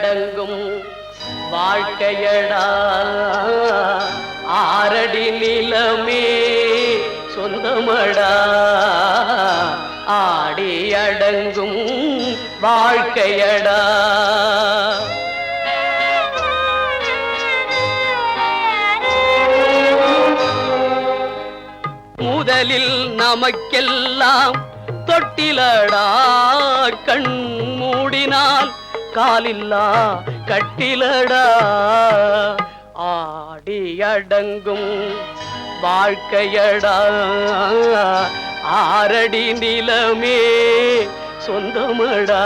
அடங்கும் வாழ்க்கையடா ஆரடி நிலமே சொந்தமடா ஆடி அடங்கும் வாழ்க்கையடா. முதலில் நமக்கெல்லாம் தொட்டிலடா கண் மூடினால் காலில்லா கட்டிலடா ஆடி அடங்கும் வாழ்க்கையடா ஆரடி நிலமே சொந்தமடா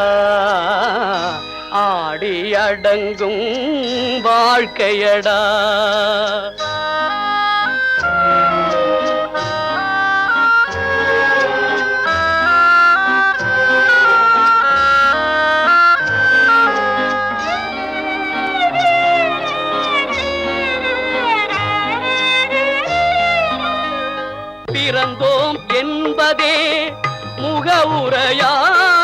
ஆடி அடங்கும் வாழ்க்கையடா. பிறந்தோம் என்பதே முகவுரையாம்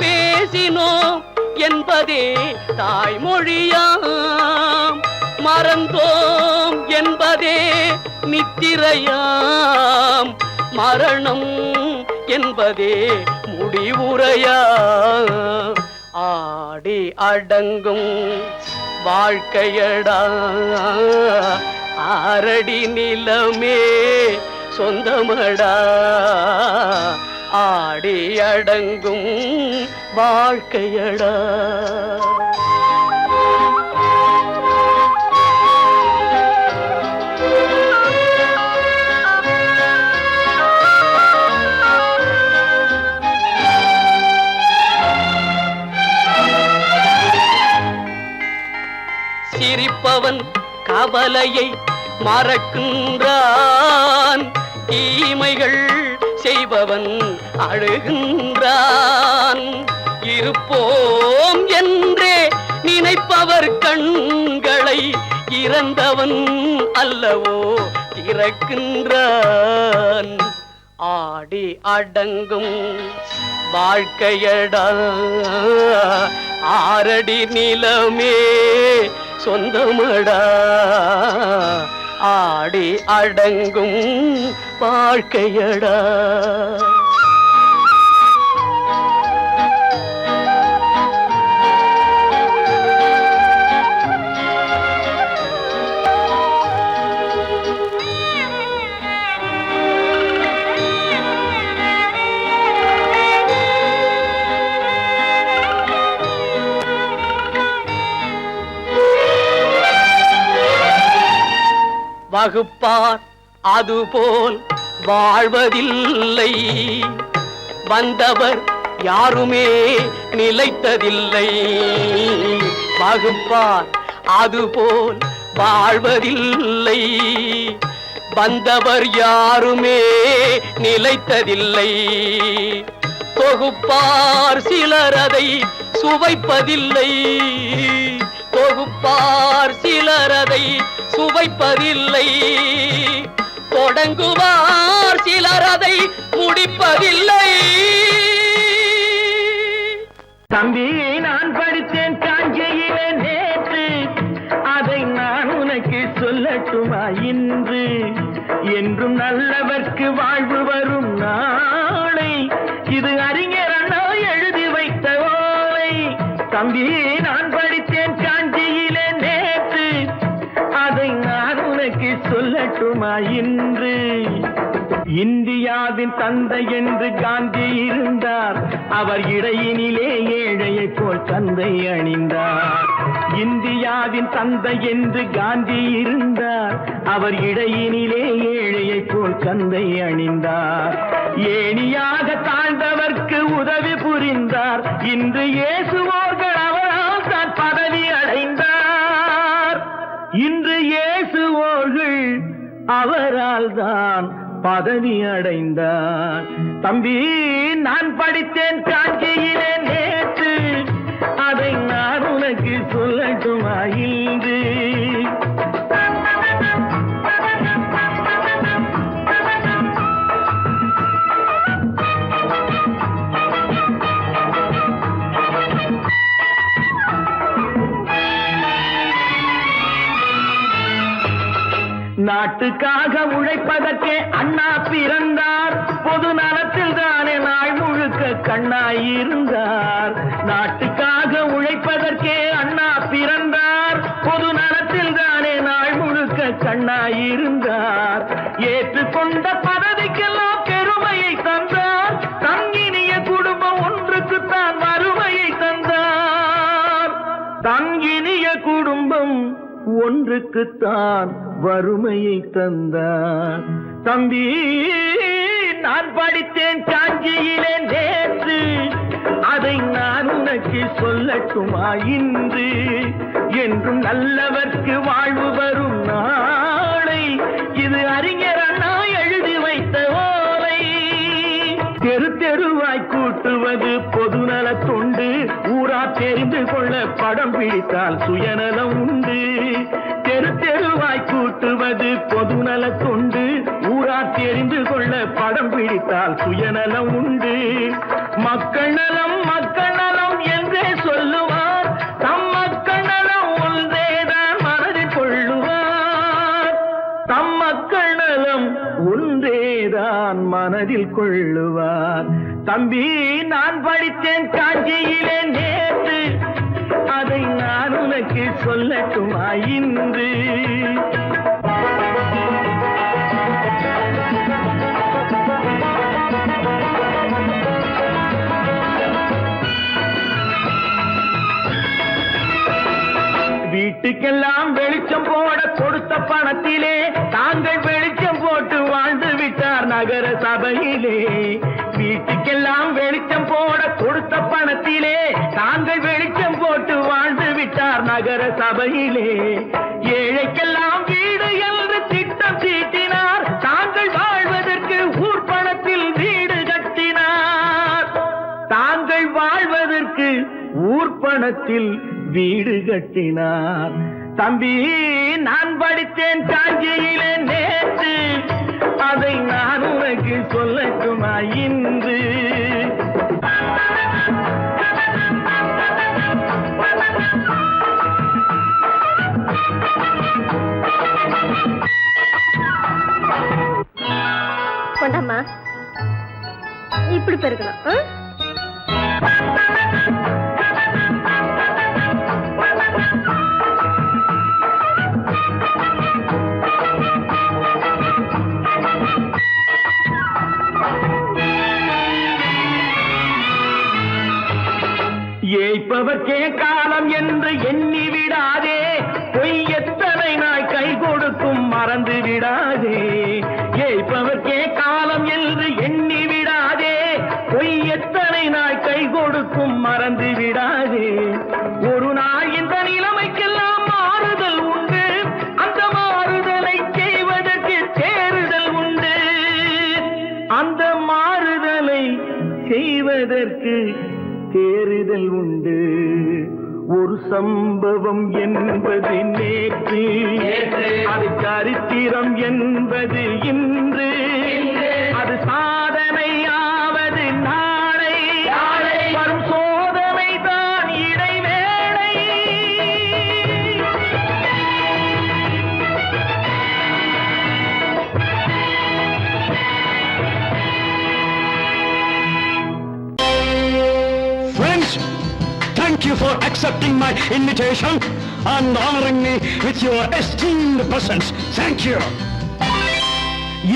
பேசினோம் என்பதே தாய்மொழியாம் மறந்தோம் என்பதே நித்திரையாம் மரணம் என்பதே முடிவுரையாம் ஆடி அடங்கும் வாழ்க்கையடா ஆரடி நிலமே சொந்தமடா ஆடி அடங்கும் வாழ்க்கையடா. சிரிப்பவன் கவலையை மறக்கின்றான் தீமைகள் செய்பவன் அழுகின்றான் இருப்போம் என்றே நினைப்பவர் கண்களை இறந்தவன் அல்லவோ திறக்கின்றான் ஆடி அடங்கும் வாழ்க்கையடா ஆரடி நிலமே சொந்தமடா ஆடி அடங்கும் வாழ்க்கையடா. வகுப்பார் அதுபோல் வாழ்வதில்லை வந்தவர் யாருமே நிலைத்ததில்லை வகுப்பார் அதுபோல் வாழ்வதில்லை வந்தவர் யாருமே நிலைத்ததில்லை தொகுப்பார் சிலர் அதை சுவைப்பதில்லை தொகுப்பார் சிலர் அதை சுவைப்பதில்லை தொடங்குவார் சிலர் அதை முடிப்பதில்லை. தம்பி நான் படித்தேன் காஞ்சியிலே நேற்று அதை நான் உனக்கு சொல்லட்டுமா இன்று என்றும் நல்லவர்க்கு வாழ்வு வரும் நாளை இது அறிஞர் அண்ணா எழுதி வைத்த ஓலை. தம்பி நான் படித்தேன் காஞ்சியிலே நேற்று அதை நான் உனக்கு சொல்லட்டுமா இன்று இந்தியாவின் தந்தை என்று காந்தி இருந்தார் அவர் இடையினிலே ஏழையை போல் தந்தை அணிந்தார் இந்தியாவின் தந்தை என்று காந்தி இருந்தார் அவர் இடையினிலே ஏழையை போல் தந்தை அணிந்தார் ஏணியாக தாழ்ந்தவர்க்கு உதவி புரிந்தார் இன்று இயேசுவோர்கள் அவரால் தான் பதவி அடைந்தார் இன்று இயேசுவோர்கள் அவரால் தான் பதவி அடைந்தார். தம்பி நான் படித்தேன் காஞ்சியிலே நேற்று அதை நான் உனக்கு சொல்லட்டுமா இன்று நாட்டுக்காக உழைப்பதற்கே அண்ணா பிறந்தார். பொது நலத்தில் தானே நாள் முழுக்க கண்ணாயிருந்தார். நாட்டுக்காக உழைப்பதற்கே அண்ணா பிறந்தார். பொது நலத்தில் தானே நாள் முழுக்க கண்ணாயிருந்தார். ஏற்றுக்கொண்ட பதவிக்கெல்லாம் பெருமையை தந்தார். தங்கினிய குடும்பம் ஒன்றுக்குத்தான் வறுமையை தந்தார். தங்கினிய குடும்பம் ஒன்றுக்குத்தான் வறுமையை தந்தார். தம்பி, நான் படித்தேன் காஞ்சியிலே நேற்று, அதை நான் உனக்கு சொல்லட்டுமா இன்று? என்றும் நல்லவர்க்கு வாழ்வு வரும் நாளை, இது அறிஞர் அண்ணா எழுதி வைத்த ஓலை. தெரு தெருவாய் கூட்டுவது பொதுநல தொண்டு, ஊரா தெரிந்து கொள்ள படம் பிடித்தால் சுயநலம் உண்டு. தெரு தெருவாய் கூட்டுவது பொதுநல தொண்டு, ஊரா தெரிந்து கொள்ள படம் பிடித்தால் சுயநலம் உண்டு. மக்கள் நலம் மக்கள் நலம் என்றே சொல்லுவார், தம் மக்கள் நலம் ஒன்றேதான் மனதில் கொள்ளுவார். தம் மக்கள் நலம் ஒன்றேதான் மனதில் கொள்ளுவார். தம்பி, நான் படித்தேன் காஞ்சியிலே நேற்று, அதை நான் உனக்கு சொல்லட்டுமா இன்று? வீட்டுக்கெல்லாம் வெளிச்சம் போட கொடுத்த பணத்திலே தாங்கள் வெளிச்சம் போட்டு வாழ்ந்து விட்டார் நகர சபையிலே. வீட்டுக்கெல்லாம் வெளிச்சம் போட கொடுத்த பணத்திலே தாங்கள் வெளிச்சம் போட்டு வாழ்ந்து விட்டார் நகர சபையிலே. ஏழைக்கெல்லாம் வீடு என்று திட்டம் தீட்டினார். தாங்கள் வாழ்வதற்கு ஊர் பணத்தில் வீடு கட்டினார். தாங்கள் வாழ்வதற்கு ஊர் பணத்தில் வீடு கட்டினார். தம்பி, நான் படித்தேன் காஞ்சியிலே நேற்று, அதை நான் உனக்கு சொல்லட்டுமா இன்று? கொண்டாமா, இப்படி பெருக்கலாம். ஏய்ப்பவர்க்கே காலம் என்று எண்ணி விடாதே, பொய் எத்தனை நாய் கை கொடுக்கும் மறந்து விடாதே. ஏய்ப்பவர்க்கே காலம் என்று எண்ணி விடாதே, பொய் எத்தனை நாய் கை கொடுக்கும் மறந்து விடாதே. ஒரு நாள் இந்த நிலைமைக்கெல்லாம் மாறுதல் உண்டு, அந்த மாறுதலை செய்வதற்கு தேறுதல் உண்டு. அந்த மாறுதலை செய்வதற்கு தேறுதல் உண்டு. ஒரு சம்பவம் என்பது நேற்று, அது சரித்திரம் என்பது இன்று. அது சாதனையாவது நாளை, வரும் சோதனை தான் இடைவேளை. Friends, thank you for accepting my invitation and honoring me with your esteemed presence. Thank you.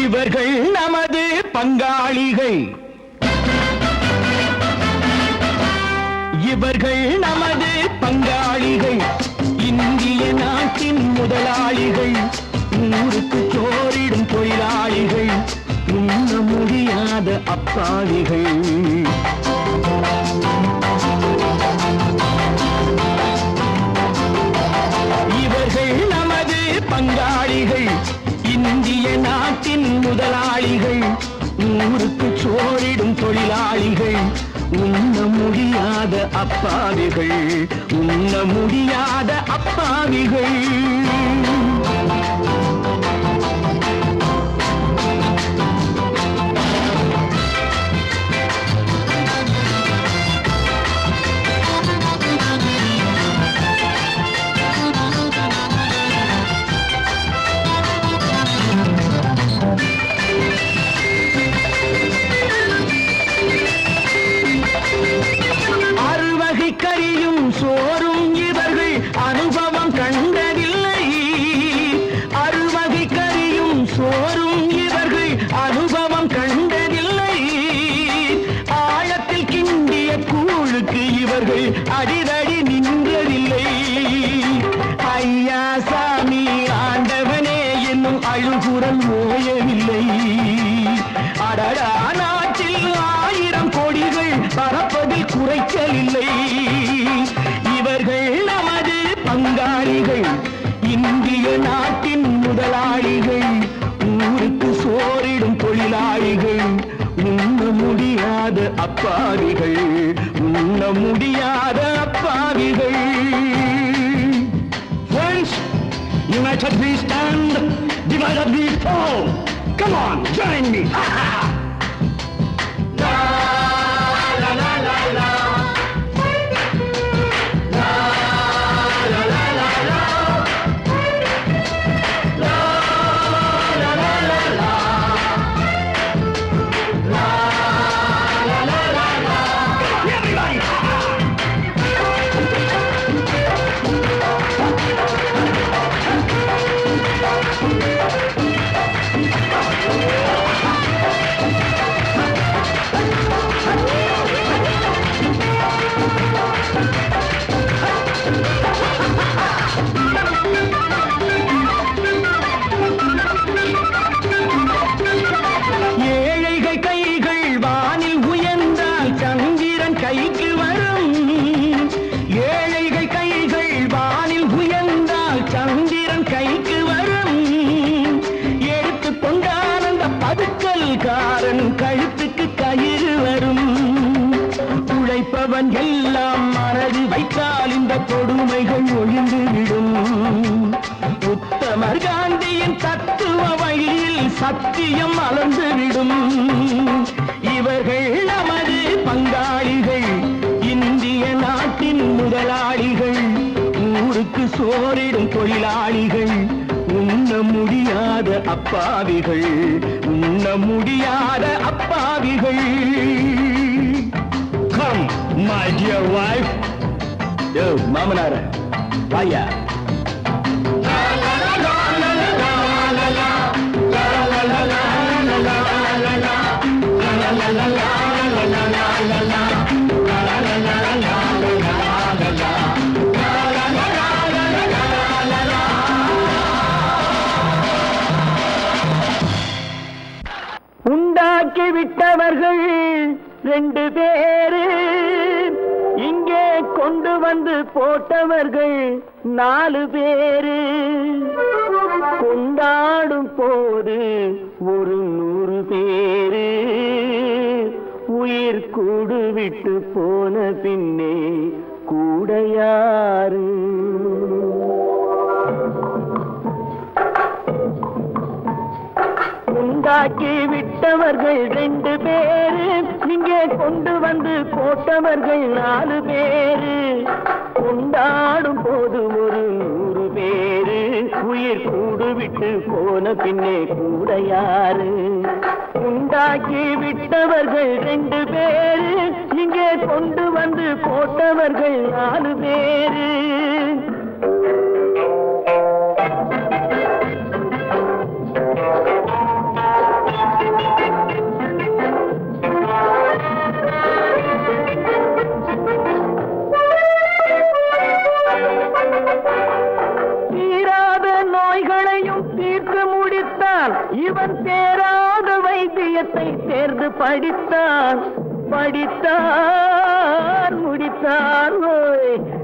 இவர்கள் நமது பங்காளிகள், இவர்கள் நமது பங்காளிகள், இந்திய நாட்டின் முதலாளிகள், ஊருக்கு சோறிடும் தொழிலாளிகள், உண்ண முடியாத அப்பாவிகள். இவர்கள் நமது பங்காளிகள், இந்திய நாட்டின் முதலாளிகள், ஊருக்கு சோறிடும் தொழிலாளிகள், உண்ண முடியாத அப்பாவிகள், உண்ண முடியாத அப்பாவிகள். முடியாத அப்பாவிகள், உண்ண முடியாத அப்பாவிகள். Friends, united we stand, divided we fall. Come on, join me. ஏழைகள் கைகள் வானில் உயர்ந்தால் சந்திரன் கைக்கு வரும். ஏழைகள் கைகள் வானில் உயர்ந்தால் சந்திரன் கைக்கு வரும். எடுத்து கொண்டால் அந்த பதுக்கல்காரன் கழுத்துக்கு கயிறு வரும். உழைப்பவன் எல்லாம் மனது வைத்தால் இந்த கொடுமைகள் ஒழிந்துவிடும். உத்தமர் காந்தியின் தத்துவ வழியில் சத்தியம் மலர்ந்துவிடும். இவர்கள் நமது பங்காளிகள், இந்திய நாட்டின் முதலாளிகள், ஊருக்கு சோறிடும் தொழிலாளிகள், உண்ண முடியாத அப்பாவிகள், உண்ண முடியாத அப்பாவிகள். Come, my dear wife. யோ மாமனார வாயா. உண்டாக்கி விட்டவர்கள் 2 பேரு, இங்கே கொண்டு வந்து போட்டவர்கள் 4 பேரு. கொண்டாடும் போது ஒரு 100 பேரு, உயிர் கூடு விட்டு போன பின்னே கூட யாரு? உண்டாக்கி விட்டவர்கள் 2 பேரு, இங்கே கொண்டு வந்து போட்டவர்கள் 4 பேரு. கொண்டாடும் போது ஒரு 100 பேரு, உயிர் கூடு விட்டு போன பின்னே கூட யாரு? உண்டாக்கி விட்டவர்கள் 2 பேரு, இங்கே கொண்டு வந்து போட்டவர்கள் 4 பேரு. இவன் தேராத வைத்தியத்தை தேர்ந்து படித்தான், முடித்தான்.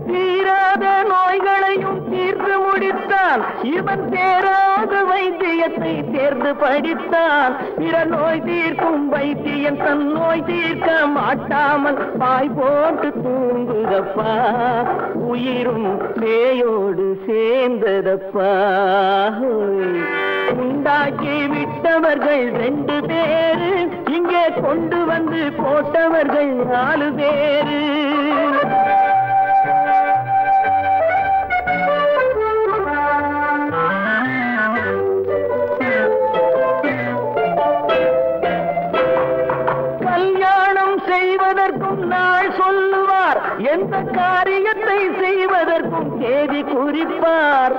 தீராத நோய்களையும் தீர்த்து முடித்தான். இவன் தேராத வைத்தியத்தை தேர்ந்து படித்தான். பிற நோய் தீர்க்கும் வைத்தியன் தன் நோய் தீர்க்க மாட்டாமல் பாய் போட்டு தூங்குதப்பா, உயிரும் பேயோடு சேர்ந்ததப்பா. உண்டாக்கி விட்டவர்கள் 2 பேரு, இங்கே கொண்டு வந்து போட்டவர்கள் 4 பேரு. கல்யாணம் செய்வதற்கும் நாள் சொல்லுவார், எந்த காரியத்தை செய்வதற்கும் தேதி குறிப்பார்.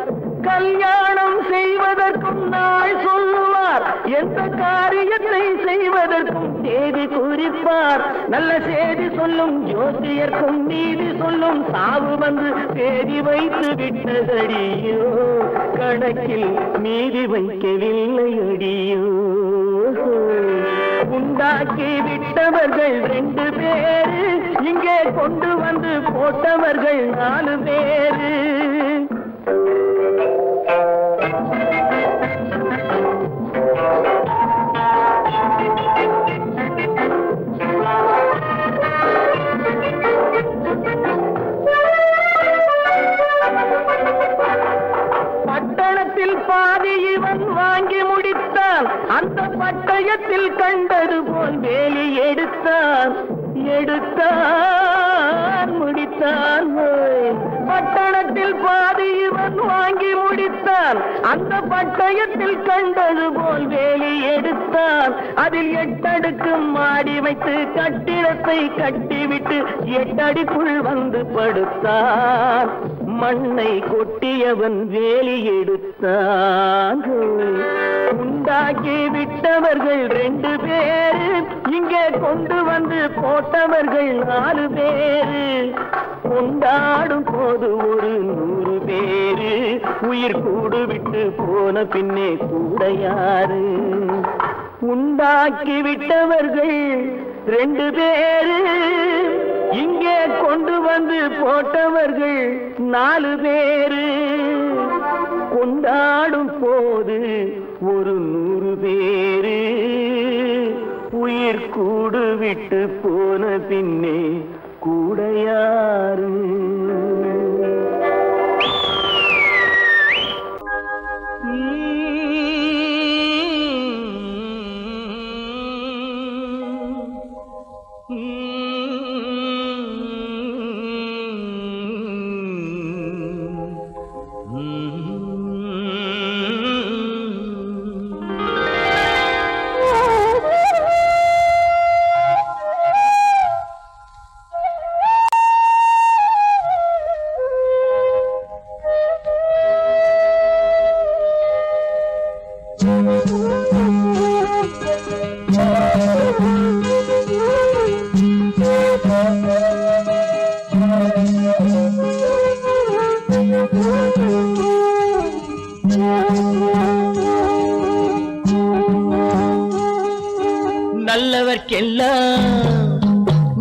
கல்யாணம் செய்வதற்கும் நாள் சொல்லுவார், எந்த காரியத்தை செய்வதற்கும் தேதி குறிப்பார். நல்ல செய்தி சொல்லும் ஜோசியர்க்கும் நீதி சொல்லும் சாவு வந்து தேதி வைத்து விட்டதடியோ, கணக்கில் மீதி வைக்கவில்லை அடியோ. உண்டாக்கி விட்டவர்கள் 2 பேரு, இங்கே கொண்டு வந்து போட்டவர்கள் 4 பேரு. பட்டணத்தில் கண்டது போல் வேலி எடுத்தான் முடித்தான். பட்டணத்தில் பாதி இவன் வாங்கி முடித்தான். அந்த பட்டயத்தில் கண்டது போல் வேலி எடுத்தான். அதில் 8 அடுக்கு மாடி வைத்து கட்டிடத்தை கட்டிவிட்டு 8 அடிக்குள் வந்து படுத்தான். மண்ணை கொட்டியவன் வேலி எடுத்தான். உண்டாக்கி விட்டவர்கள் 2 பேரு, இங்கே கொண்டு வந்து போட்டவர்கள் 4 பேரு. கொண்டாடும் போது ஒரு 100 பேரு, உயிர் கூடு விட்டு போன பின்னே கூட யாரு? உண்டாக்கி விட்டவர்கள் 2 பேரு, இங்கே கொண்டு வந்து போட்டவர்கள் 4 பேரு. கொண்டாடும் போது ஒரு 100 பேரு, உயிர் கூடு விட்டு போன பின்னே கூட யாரு?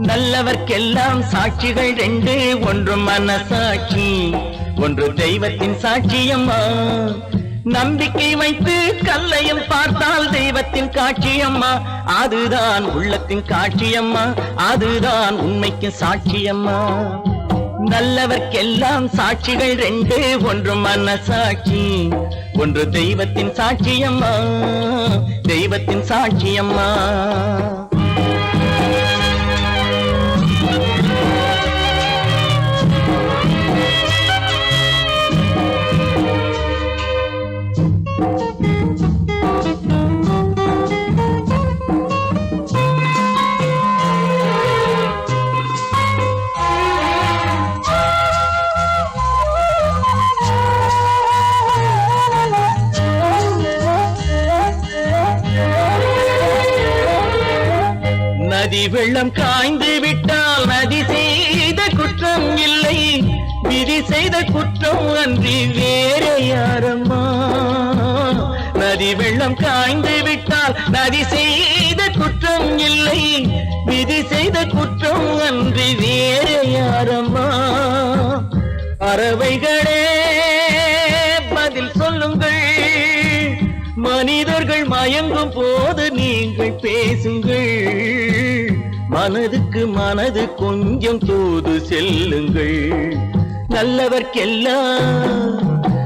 நல்லவர்க்கெல்லாம் சாட்சிகள் 2, ஒன்று மனசாட்சி, ஒன்று தெய்வத்தின் சாட்சியம்மா. நம்பிக்கை வைத்து கல்லையும் பார்த்தால் தெய்வத்தின் காட்சியம்மா. அதுதான் உள்ளத்தின் காட்சியம்மா, அதுதான் உண்மைக்கு சாட்சியம்மா. நல்லவர்க்கெல்லாம் சாட்சிகள் 2, ஒன்று மனசாட்சி, ஒன்று தெய்வத்தின் சாட்சியம்மா, தெய்வத்தின் சாட்சியம்மா. நதி வெள்ளம் காய்ந்து விட்டால் நதி செய்த குற்றம் இல்லை, விதி செய்த குற்றம் அன்றி வேறு யாரம்மா. நதி வெள்ளம் காய்ந்து விட்டால் நதி செய்த குற்றம் இல்லை, விதி செய்த குற்றம் அன்றி வேறு யாரம்மா. பறவைகளே பதில் சொல்லுங்கள், மனிதர்கள் மயங்கும் போது நீங்கள் பேசுங்கள். மனதுக்கு மனது கொஞ்சம் தூது செல்லுங்கள்.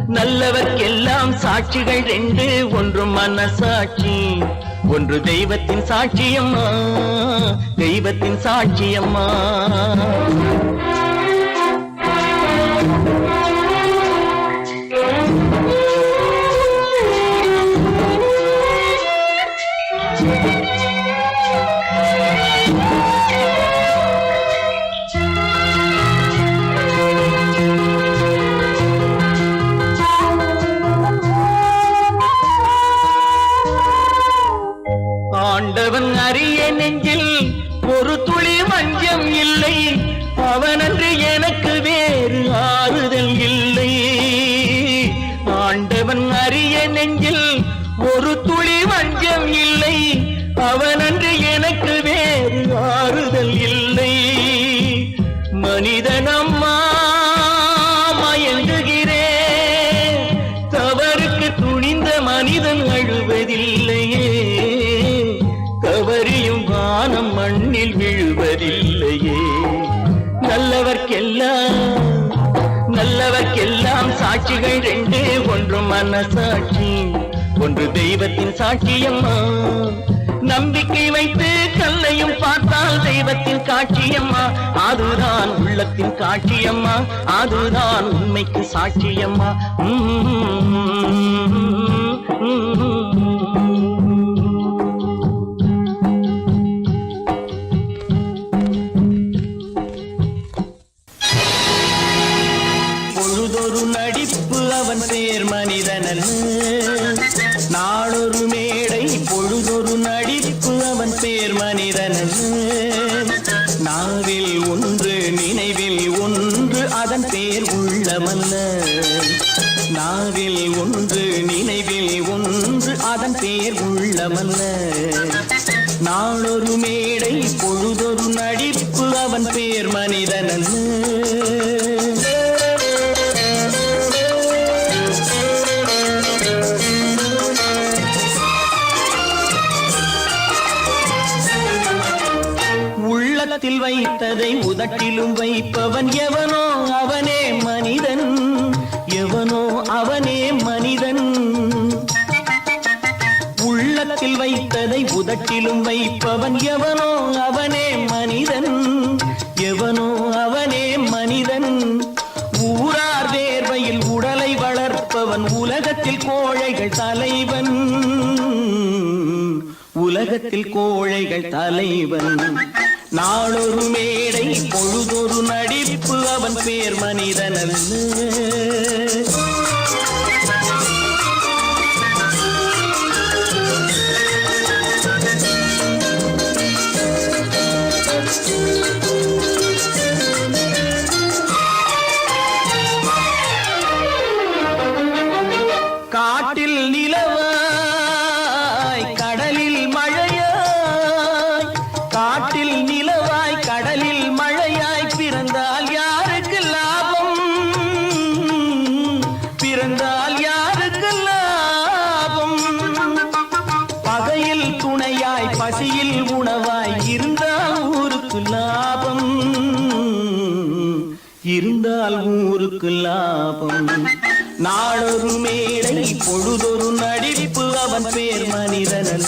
நல்லவர்க்கெல்லாம் சாட்சிகள் 2, ஒன்று மனசாட்சி, ஒன்று தெய்வத்தின் சாட்சியம்மா, தெய்வத்தின் சாட்சியம்மா. ஆண்டவன் அறிய நெஞ்சில் ஒரு துளி வஞ்சம் இல்லை, அவனன்று எனக்கு வேறு ஆறுதல் இல்லை. ஆண்டவன் அறிய நெஞ்சில் ஒரு துளி வஞ்சம் இல்லை, அவனன்று எனக்கு வேறு ஆறுதல் இல்லை. மனிதனம்மா மயங்குகிறேன், தவறுக்கு துணிந்த மனிதன் அழுவதில்லையே, தவறியும் வானம் மண்ணில் விழுவதில்லையே. நல்லவர்க்கெல்லாம் சாட்சிகள் 2, ஒன்று மனசாட்சி, ஒன்று தெய்வத்தின் சாட்சியம்மா. நம்பிக்கை வைத்து கல்லையும் பார்த்தால் தெய்வத்தின் காட்சியம்மா, அதுதான் உள்ளத்தின் காட்சியம்மா, அதுதான் உண்மைக்கு சாட்சியம்மா. பொழுதொரு நடிப்பு அவன் பேர் மனிதனன், நாளொரு மேடை பொழுதொரு நடிப்பு அவன் பேர் மனிதனன். நாவில் ஒன்று நினைவில் ஒன்று அதன் பேர் உள்ளமல்ல, நாவில் ஒன்று நினைவில் ஒன்று அதன் பேர் உள்ளமல்ல. நாளொரு மேடை பொழுதொரு நடிப்பு அவன் பேர் மனிதனன். உள்ளத்தில் வைத்ததை உதட்டிலும் வைப்பவன் எவனோ அவனே மனிதன், எவனோ அவனே மனிதன். உள்ளத்தில் வைத்ததை உதட்டிலும் வைப்பவன் எவனோ அவனே மனிதன், எவனோ அவனே மனிதன். ஊரார் வேர்வையில் உடலை வளர்ப்பவன் உலகத்தில் கோழைகள் தலைவன், உலகத்தில் கோழைகள் தலைவன். நாளொரு மேடை பொழுதொரு நடிப்பு அவன் பேர் மனிதனல்ல. காட்டில் நிலவாய் கடலில் மழையாய், காட்டில் நிலவாய் கடலில் மழையாய் பிறந்தால் யாருக்கு லாபம், பிறந்தால் யாருக்கு லாபம். பகையில் துணையாய் பசியில் உணவாய் இருந்தால் ஊருக்கு லாபம், இருந்தால் ஊருக்கு லாபம். நாளொரு மேடை பொழுதொரு நடிப்பு அவன் பேர் மனிதனல்ல.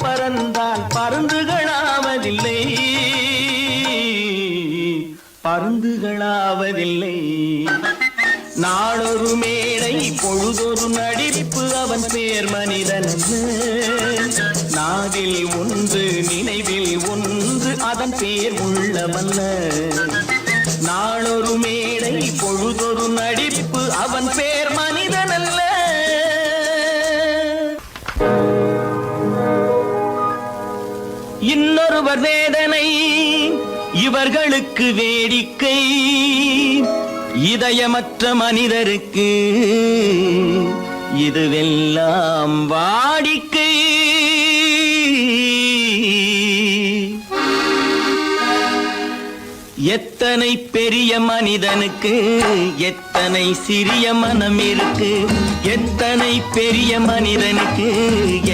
பறந்தால் பருந்துகளாவதில்லை, பருந்துகளாவதில்லை. நாளொரு மேடை பொழுதொரு நடிப்பு அவன் பேர் மனிதன். நாவில் ஒன்று நினைவில் ஒன்று அதன் பேர் உள்ளமல்ல. நாளொரு மேடை பொழுதொரு நடிப்பு அவன் பேர் மனிதனல்ல. இன்னொருவர் வேதனை இவர்களுக்கு வேடிக்கை, இதயமற்ற மனிதருக்கு இதுவெல்லாம் வாடிக்கை. எத்தனை பெரிய மனிதனுக்கு எத்தனை சிறிய மனம் இருக்கு, எத்தனை பெரிய மனிதனுக்கு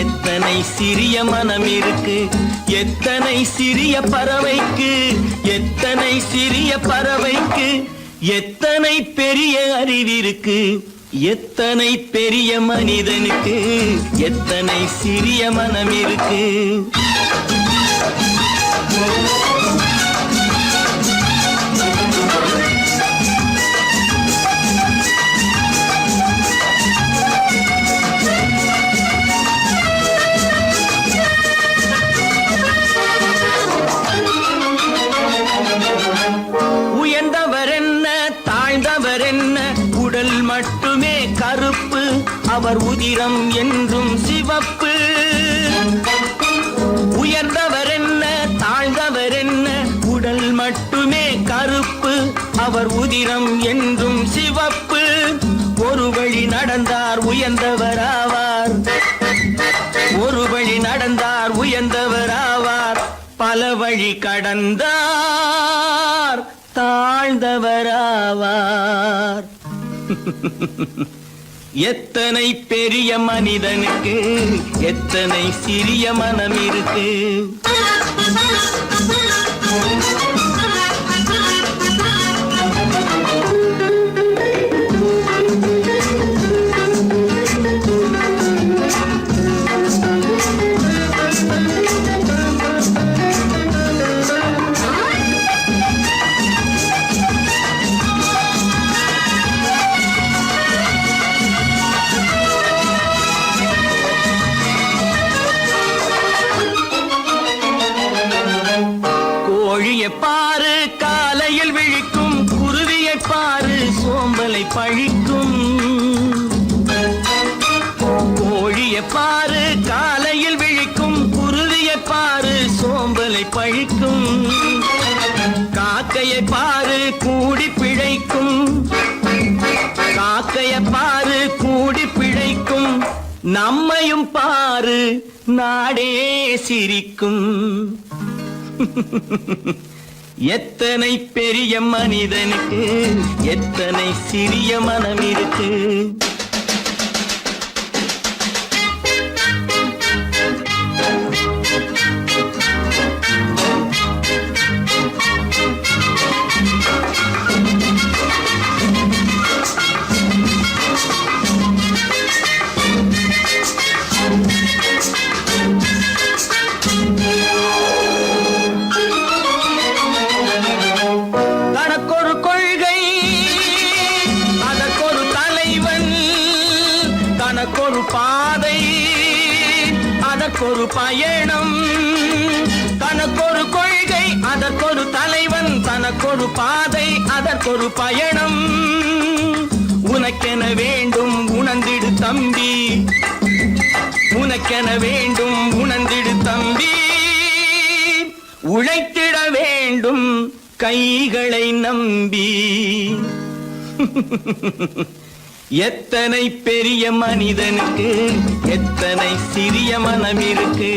எத்தனை சிறிய மனம் இருக்கு. எத்தனை சிறிய பறவைக்கு எத்தனை சிறிய பறவைக்கு எத்தனை பெரிய அறிவிருக்கு. எத்தனை பெரிய மனிதனுக்கு எத்தனை சிறிய மனம் இருக்கு. உடல் மட்டுமே கருப்பு, அவர் உதிரம் என்றும் சிவப்பு. உயர்ந்தவர் என்ன மட்டுமே கருப்பு, அவர் உதிரம் என்றும் சிவப்பு. ஒரு வழி நடந்தார் உயர்ந்தவராவார், ஒரு வழி நடந்தார் உயர்ந்தவராவார். பல வழி கடந்தார் தாழ்ந்தவராவார். எத்தனை பெரிய மனிதனுக்கு எத்தனை சிறிய மனம் இருக்கு. கோழியை பாரு காலையில் விழிக்கும், குருவியை பாரு சோம்பலை பழிக்கும். கோழியை பாரு காலையில் விழிக்கும், குருவியை பாரு சோம்பலை பழிக்கும். காக்கையை பாரு கூடி பிழைக்கும், காக்கையை பாரு கூடி பிழைக்கும். நம்மையும் பாரு நாடே சிரிக்கும். எத்தனை பெரிய மனிதனுக்கு எத்தனை சிறிய மனம் இருக்கு. தனக்கொரு பாதை அதற்கொரு பயணம், தனக்கொரு கொள்கை அதற்கொரு தலைவன், தனக்கொரு பாதை அதற்கொரு பயணம். உனக்கென வேண்டும் உணர்ந்திடு தம்பி, உனக்கென வேண்டும் உணர்ந்திடு தம்பி. உழைத்திட வேண்டும் கைகளை நம்பி. எத்தனை பெரிய மனிதனுக்கு எத்தனை சிறிய மனம் இருக்கு.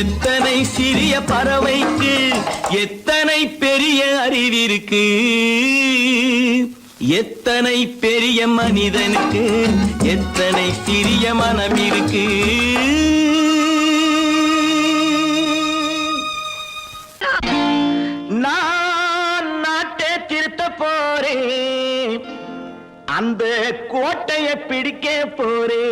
எத்தனை சிறிய பறவைக்கு எத்தனை பெரிய அறிவிருக்கு. எத்தனை பெரிய மனிதனுக்கு எத்தனை சிறிய மனம் இருக்கு. நான் நாட்டை திருத்த போறேன், அந்த கோட்டையை பிடிக்க போறேன்.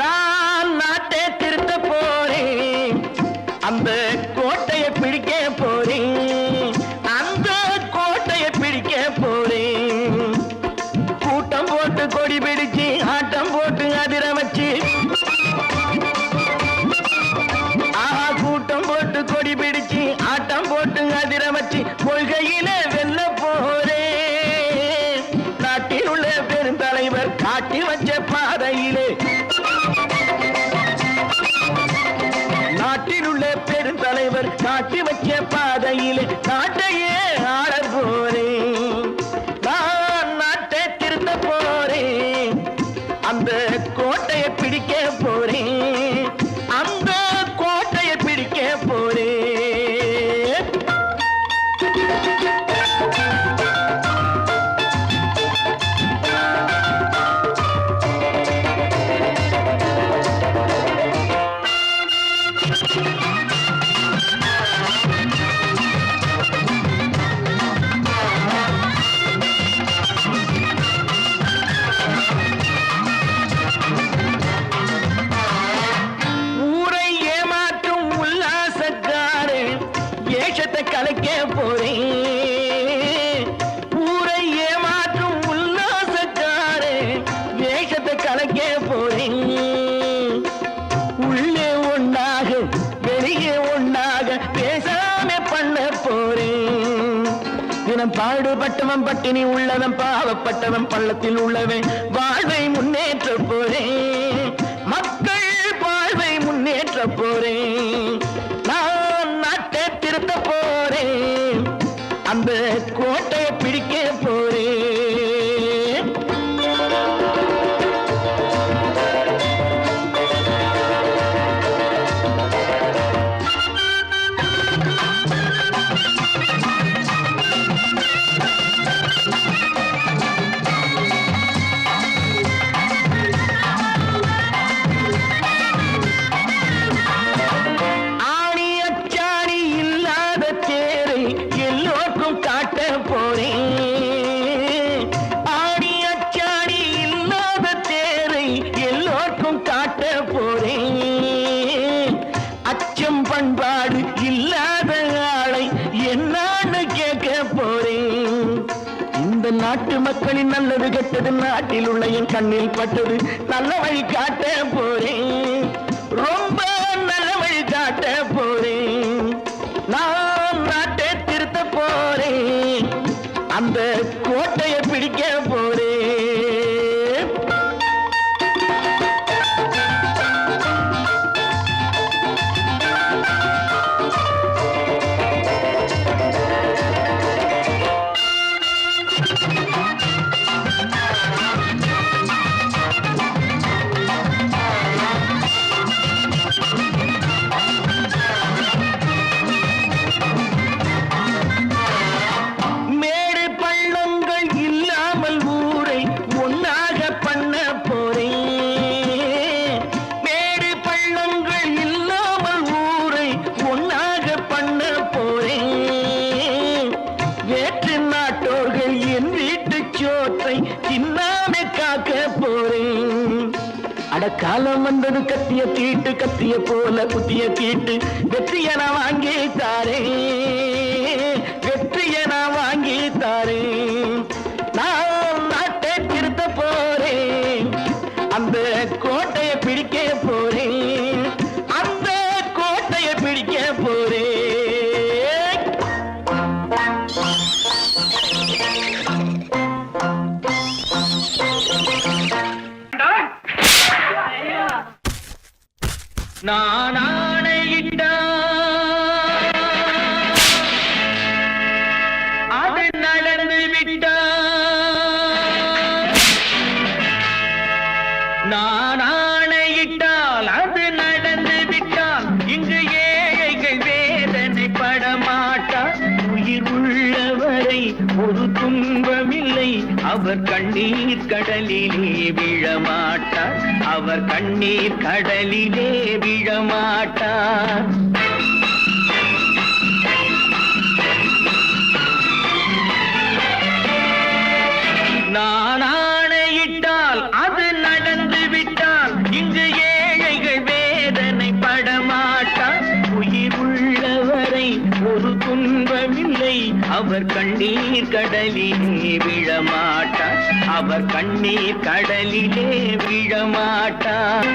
நான் நாட்டை திருத்த போறேன், அந்த கோட்டையை பிடிக்க போறேன், அந்த கோட்டையை பிடிக்க போறேன். கூட்டம் போட்டு கொடி பிடிச்சு ஆட்டம் போட்டு அதிர வச்சு, கூட்டம் போட்டு கொடி பிடிச்சு ஆட்டம் போட்டு அதிர வச்சு கொள்கையில வெல்ல போறேன். நாட்டில் உள்ள பெருந்தலைவர் காட்டி வச்ச பாதையிலே, நாட்டில் உள்ள பெருந்தலைவர் காட்டி வச்ச பாதையிலே நாட்டையே ஆள போறேன். நான் நாட்டை திருத்த போறேன், அந்த கோட்டையை பிடிக்க போறேன், அந்த கோட்டையை பிடிக்க போறேன். கலைக்க போறேன், ஊரை ஏமாற்றும் உல்லாசக்காரே வேஷத்தை கலைக்க போறேன். உள்ளே ஒன்னாக வெளியே ஒன்னாக பேசாம பண்ண போறேன். தினம் பாடுபட்டவன் பட்டினி உள்ளவன் பாவப்பட்டவன் பள்ளத்தில் உள்ளவன் வாழ்வை முன் நாட்டு மக்களின் நல்லது கெட்டது நாட்டில் உள்ள என் கண்ணில் பட்டது நல்ல வழி காட்ட போறேன் ரொம்ப நல்ல வழி காட்ட போறேன் நான் நாட்டை திருத்த போறேன் அந்த கோட்டையை பிடிக்க போறேன் காலம் வந்தது கத்திய தீட்டு கத்திய போல குத்திய தீட்டு வெற்றிய நான் வாங்கி தாரே வெற்றிய நான் வாங்கி தாரே நான் நாட்டை திருத்த போறேன் அந்த கோட்டையை பிடிக்க போறேன் அந்த கோட்டையை பிடிக்க போறேன் நான் ஆணையிட்ட அது நடந்து விட்ட நான் ஆணையிட்டால் அது நடந்து விட்டால் இங்கு ஏழைகள் வேதனை படமாட்டார் உயிர் உள்ளவரை ஒரு துன்பமில்லை அவர் கண்ணீர் கடலிலே விழமாட்டார் அவர் கண்ணீர் கடலிலே விழமாட்டார் நான் ஆணையிட்டால் அது நடந்து விட்டால் இங்கு ஏழைகள் வேதனை படமாட்டார் உயிர் உள்ளவரை ஒரு துன்பமில்லை அவர் கண்ணீர் கடலிலே விழமாட்டார் அவர் கண்ணீர் கடலிலே விழமாட்டார்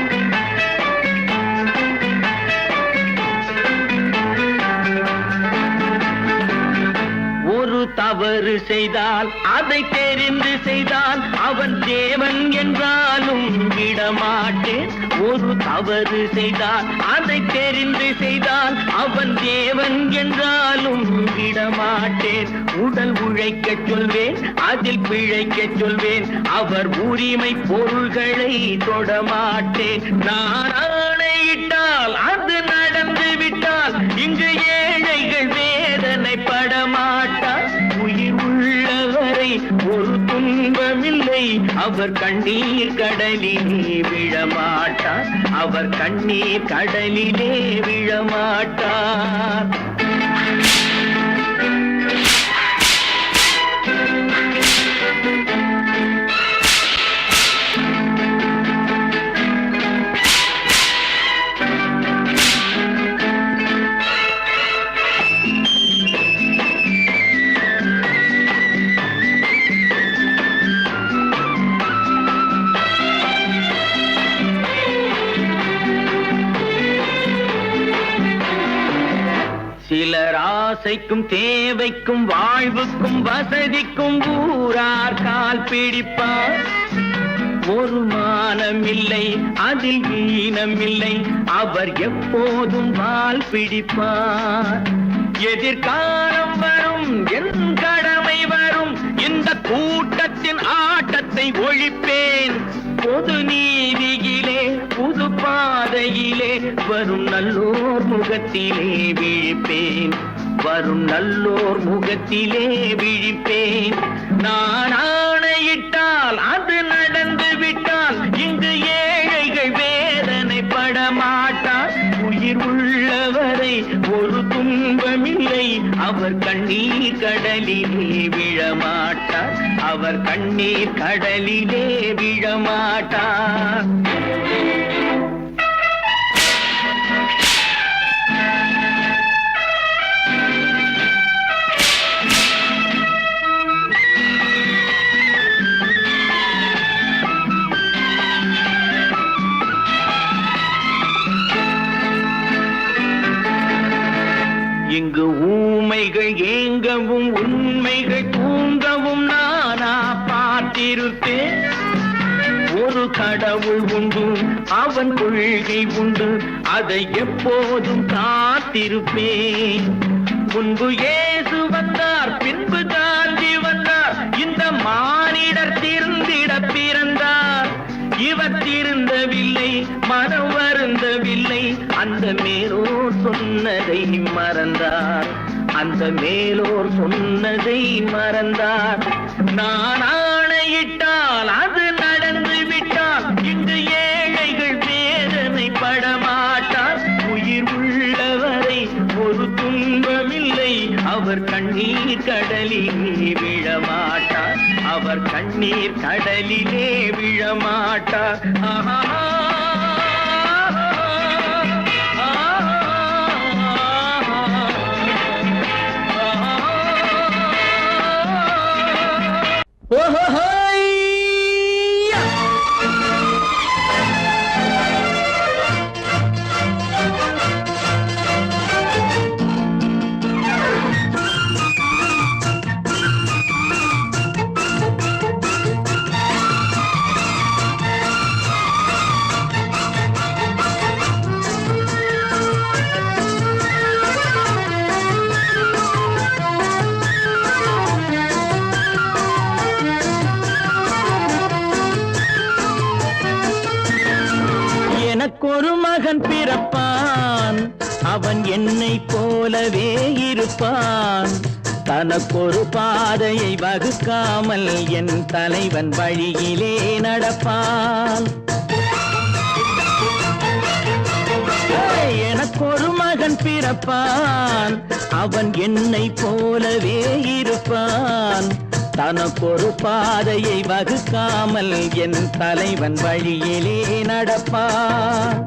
ஒரு தவறு செய்தால் அதை தெரிந்து செய்தால் அவன் தேவன் என்றாலும் விடமாட்டேன் ஒரு தவறு செய்தால் அதை தெரிந்து செய்தால் அவன் தேவன் என்றாலும் விடமாட்டேன் உடல் உழைக்க சொல்வேன் அதில் பிழைக்க சொல்வேன் அவர் உரிமை பொருள்களை தொடமாட்டேன் நான் ஆணையிட்டால் அது நடந்து விட்டால் இங்கு ஏழைகள் வேதனை படமாட்டார் உயிர் உள்ளவரை ஒரு துன்பமில்லை அவர் கண்ணீர் கடலிலே விழமாட்டார் அவர் கண்ணீர் கடலிலே விழமாட்டார் சிலர் ஆசைக்கும் தேவைக்கும் வாழ்வுக்கும் வசதிக்கும் ஊரார் கால் பிடிப்பார் ஒரு மானம் இல்லை அதில் ஈனம் இல்லை அவர் எப்போதும் வால் பிடிப்பார் எதிர்காலம் வரும் என் கடமை வரும் இந்த கூட்டத்தின் ஆட்டத்தை ஒழிப்பேன் பொது நீதியிலே புது பாதையிலே வரும் நல்லோர் முகத்திலே விழிப்பேன் வரும் நல்லோர் முகத்திலே விழிப்பேன் நான் ஆணையிட்டால் அது நடந்து விட்டால் இங்கு ஏழைகள் வேதனை படமாட்டார் உயிர் உள்ளவரை ஒரு துன்பமில்லை அவர் கண்ணீர் கடலிலே விழமாட்டார் அவர் கண்ணீர் கடலிலே விழமாட்டார் ஆசைகள் ஏங்கவும் உண்மைகள் தூங்கவும் நானா பார்த்திருப்பேன். ஒரு கடவுள் உண்டு, அவன் கொள்கை உண்டு, அதை எப்போதும் காத்திருப்பேன். முன்பு இயேசு வந்தார், பின்பு காந்தி வந்தார், இந்த மானிடர் திருந்திட பிறந்தார். இவர் திருந்தவில்லை, மனம் வருந்தவில்லை, அந்த மேலோர் சொன்னதை மறந்தார். அந்த மேலோர் சொன்னதை மறந்தார். நான் ஆணையிட்டால் அது நடந்து விட்டால் இங்கு ஏழைகள் வேதனை படமாட்டார். உயிர் உள்ளவரை ஒரு துன்பமில்லை, அவர் கண்ணீர் கடலிலே விழமாட்டார். அவர் கண்ணீர் கடலிலே விழமாட்டார். ஆஹா எனக்கொரு மகன் பிறப்பான், அவன் என்னை போலவே இருப்பான். தனக்கொரு பாதையை வகுக்காமல் என் தலைவன் வழியிலே நடப்பான். எனக்கொரு மகன் பிறப்பான், அவன் என்னை போலவே இருப்பான். தனக்கொரு பாதையை வகுக்காமல் என் தலைவன் வழியிலே நடப்பான்.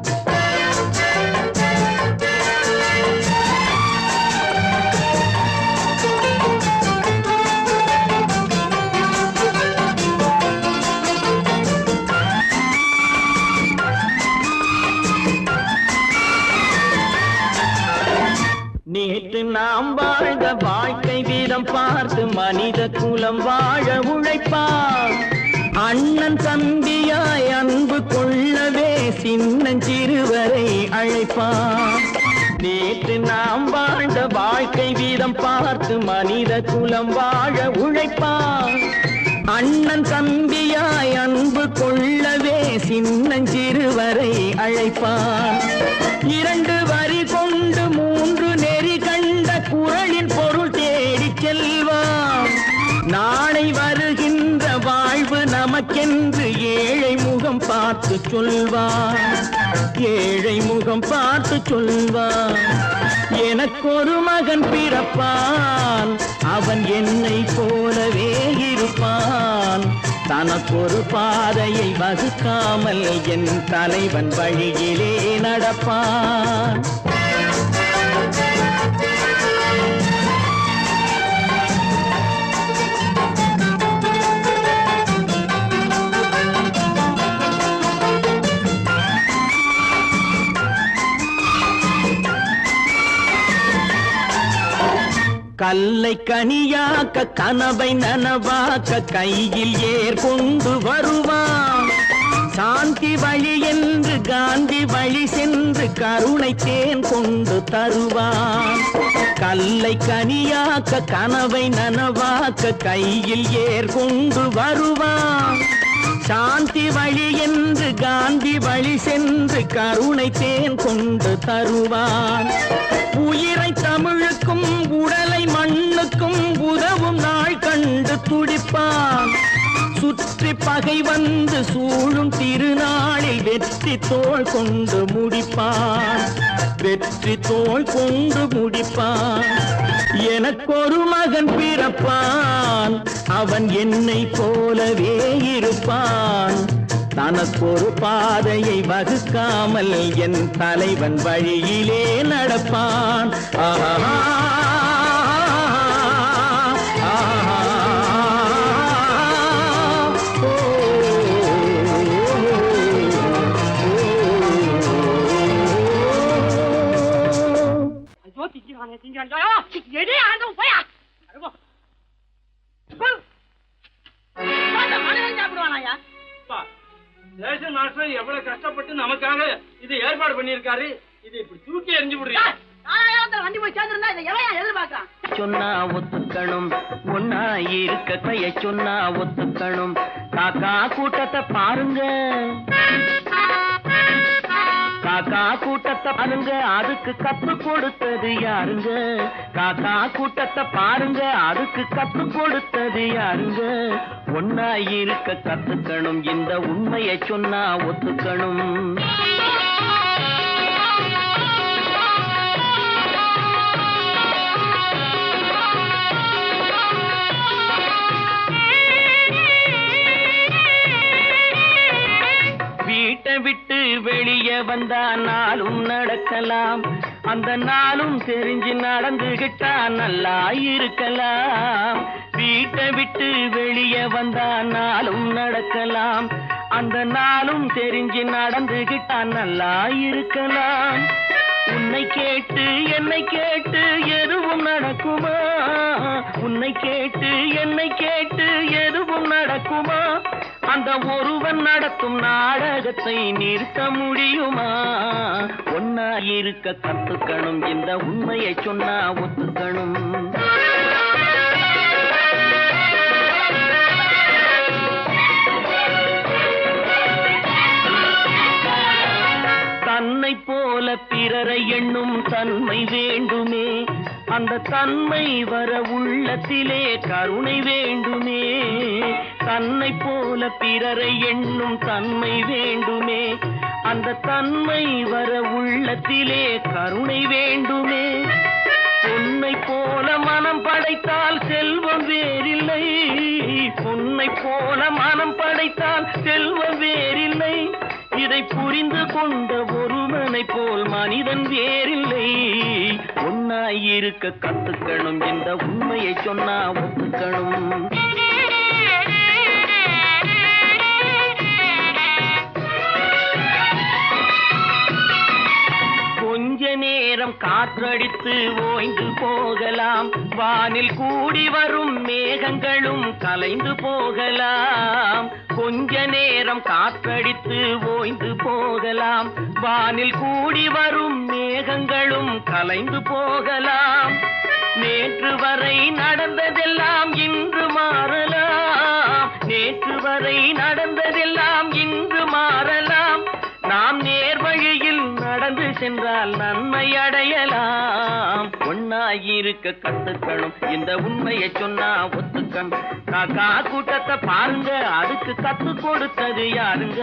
நேற்று நாம் வாழ்ந்த வாழ்க்கை வீதம் பார்த்து மனித குலம் வாழ உழைப்பார். அண்ணன் தம்பியாய் அன்பு கொள்ளவே சின்னஞ்சிறுவரை அழைப்பார். நேற்று நாம் வாழ்ந்த வாழ்க்கை வீதம் பார்த்து மனித குலம் வாழ உழைப்பார். அண்ணன் தம்பியாய் அன்பு கொள்ளவே சின்னஞ்சிறுவரை அழைப்பார். 2 வரி கொண்டு 3 நெறி கண்ட குறளின் பொருள் தேடிச் செல்வார். நாளை வருகின்ற வாழ்வு நமக்கென்று ஏழை முகம் பார்த்து சொல்வார். ஏழை முகம் பார்த்து சொல்வார். எனக்கொரு மகன் பிறப்பான், அவன் என்னை போலவே இருப்பான். தனக்கொரு பாதையை வகுக்காமல் என் தலைவன் வழியிலே நடப்பான். கல்லை கனியாக்க கனவை நனவாக்க கையில் ஏர் கொண்டு வருவான். சாந்தி வழி என்று காந்தி வழி சென்று கருணை தேன் கொண்டு தருவான். கல்லை கனியாக்க கனவை நனவாக்க கையில் ஏர் கொண்டு வருவான். சாந்தி வழி என்று காந்தி வழி சென்று கருணை தேன் கொண்டு தருவான். உயிரை தமிழுக்கும் உடலை மண்ணுக்கும் உதவும் நாள் கண்டு துடிப்பான். சுற்றி பகை வந்து சூழும் திருநாளில் வெற்றி தோள் கொண்டு முடிப்பான். வெற்றி தோள் கொண்டு முடிப்பான். எனக்கொரு மகன் பிறப்பான், அவன் என்னை போலவே இருப்பான். தனக்கொரு பாதையை வகுக்காமல் என் தலைவன் வழியிலே நடப்பான். ஆஹா திங்கிறானே திங்கிறான். எடி ஆண்டும் போய் மாஸ்டர் எவ்வளவு கஷ்டப்பட்டு நமக்காக இது ஏற்பாடு பண்ணிருக்காரு. இது இப்படி தூக்கி எறிஞ்சு விடுறீங்க. வண்டி போய் சேர்ந்திருந்தா இதை எவையா எதிர்பார்க்கலாம்? சொன்னா ஒத்துக்கணும், ஒன்னா இருக்க கைய சொன்னா ஒத்துக்கணும். காக்கா கூட்டத்தை பாருங்க, காக்கா கூட்டத்தை பாருங்க, அதுக்கு கத்து கொடுத்தது யாருங்க? காக்கா கூட்டத்தை பாருங்க, அதுக்கு கத்து கொடுத்தது யாருங்க? ஒன்னா இருக்க கத்துக்கணும், இந்த உண்மையை சொன்னா ஒத்துக்கணும். வீட்டை விட்டு வெளியே வந்தா நாளும் நடக்கலாம், அந்த நாளும் தெரிஞ்சு நடந்துகிட்டா நல்லா இருக்கலாம். வீட்டை விட்டு வெளியே வந்தா நாளும் நடக்கலாம், அந்த நாளும் தெரிஞ்சு நடந்துகிட்டா நல்லா இருக்கலாம். உன்னை கேட்டு என்னை கேட்டு எதுவும் நடக்குமா? உன்னை கேட்டு என்னை கேட்டு எதுவும் நடக்குமா? அந்த ஒருவன் நடத்தும் நாடகத்தை நிறுத்த முடியுமா? ஒன்னா இருக்க கத்துக்கணும், இந்த உண்மையை சொன்னா ஒத்துக்கணும். தன்னை போல பிறரை எண்ணும் தன்மை வேண்டுமே, அந்த தன்மை வர உள்ளத்திலே கருணை வேண்டுமே. தன்னை போல பிறரை எண்ணும் தன்மை வேண்டுமே, அந்த தன்மை வர உள்ளத்திலே கருணை வேண்டுமே. பொன்னை போல மனம் படைத்தால் செல்வம் வேறில்லை, பொன்னை போல மனம் படைத்தால் செல்வம் வேறில்லை. இதை புரிந்து கொண்ட ஒருவனை போல் மனிதன் வேறில்லை. ஒன்னாய் இருக்க கத்துக்கணும், இந்த உண்மையை சொன்னா ஒத்துக்கணும். கொஞ்ச நேரம் காற்றடித்து ஓய்ந்து போகலாம், வானில் கூடி வரும் மேகங்களும் கலைந்து போகலாம். கொஞ்ச நேரம் காற்றடித்து ஓய்ந்து போகலாம், வானில் கூடி வரும் மேகங்களும் கலைந்து போகலாம். நேற்று வரை நடந்ததெல்லாம் இன்று மாறலாம், நேற்று வரை நடந்ததெல்லாம் இன்று மாறலாம். நாம் நேர் வழியில் நடந்து சென்றால் நன்மை அடையலாம். ஒன்னாயிருக்க கத்துக்கணும், இந்த உண்மையை சொன்னா ஒத்துக்கணும். காக்கா கூட்டத்தை பாருங்க, அதுக்கு கத்து கொடுத்தது யாருங்க?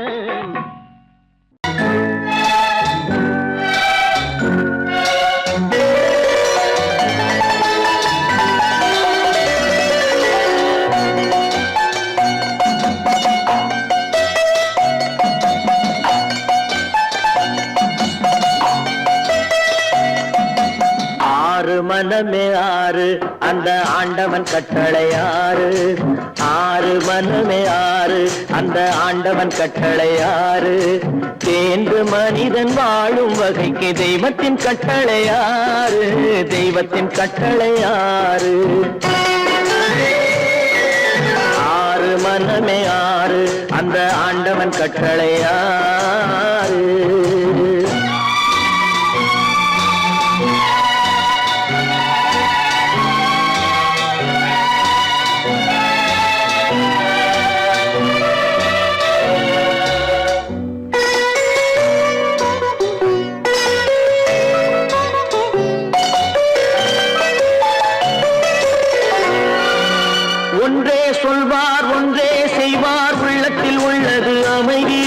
மனமே ஆறு, அந்த ஆண்டவன் கட்டளை ஆறு. ஆறு மனமே ஆறு, அந்த ஆண்டவன் கட்டளை ஆறு. தேர்ந்து மனிதன் வாழும் வகைக்கு தெய்வத்தின் கட்டளை ஆறு, தெய்வத்தின் கட்டளை ஆறு. ஆறு மனமே ஆறு, அந்த ஆண்டவன் கட்டளை ஆறு. ஒன்றே சொல்வார், ஒன்றே செய்வார், உள்ளத்தில் உள்ளது அமைதி.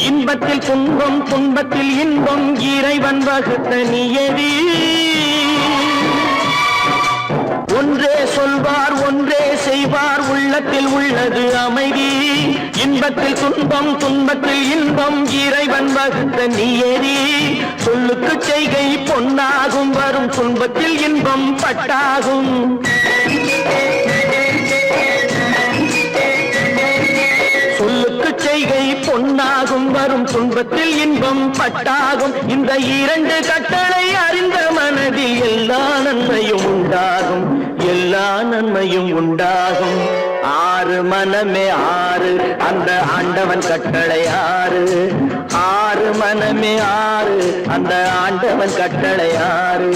இன்பத்தில் துன்பம், துன்பத்தில் இன்பம், இறைவன் வகுத்த நியதி. ஒன்றே சொல்வார், ஒன்றே செய்வார், உள்ளத்தில் உள்ளது அமைதி. இன்பத்தில் துன்பம், துன்பத்தில் இன்பம், இறைவன் வகுத்த நியதி. சொல்லுக்கு செய்கை பொன்னாகும், வரும் துன்பத்தில் இன்பம் பட்டாகும். சொல்லுக்கு செய்கை பொன்னாகும், வரும் துன்பத்தில் இன்பம் பட்டாகும். இந்த இரண்டு கட்டளை அறிந்த மனதில் எல்லா நன்மையும் உண்டாகும், எல்லா நன்மையும் உண்டாகும். ஆறு மனமே ஆறு அந்த ஆண்டவன் கட்டளை ஆறு ஆறு மனமே ஆறு அந்த ஆண்டவன் கட்டளை ஆறு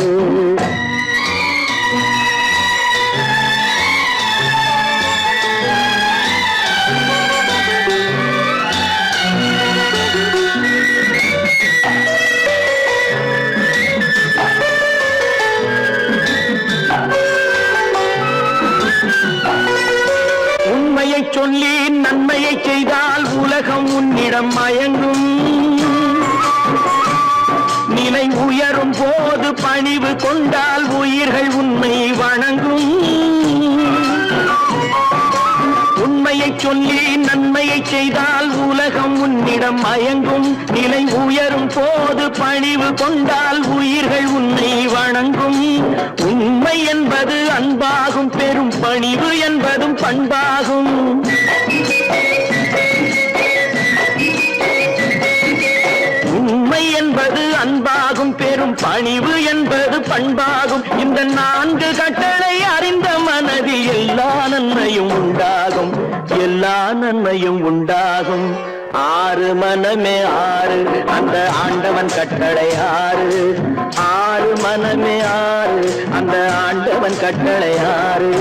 உண்மையை சொல்லி நன்மையை செய்தால் உலகம் உன்னிடம் மயங்கும் நிலை உயரும் போது பணிவு கொண்டால் உயிர்கள் உன்னை வணங்கும் உண்மையை சொல்லி நன்மையை செய்தால் உலகம் உன்னிடம் மயங்கும் நிலை உயரும் போது பணிவு கொண்டால் உயிர்கள் உன்னை வணங்கும் உண்மை என்பது அன்பாகும் பெரும் பணிவு என்பதும் பண்பாகும் உண்மை என்பது அன்பாகும் பெரும் பணிவு என்பது பண்பாகும் இந்த 4 கட்டளை அறிந்த மனதில் எல்லா நன்மையும் உண்டாகும் எல்லா நன்மையும் உண்டாகும் ஆறு மனமே ஆறு அந்த ஆண்டவன் கட்டளை ஆறு ஆறு மனமே ஆறு அந்த ஆண்டவன் கட்டளை ஆறு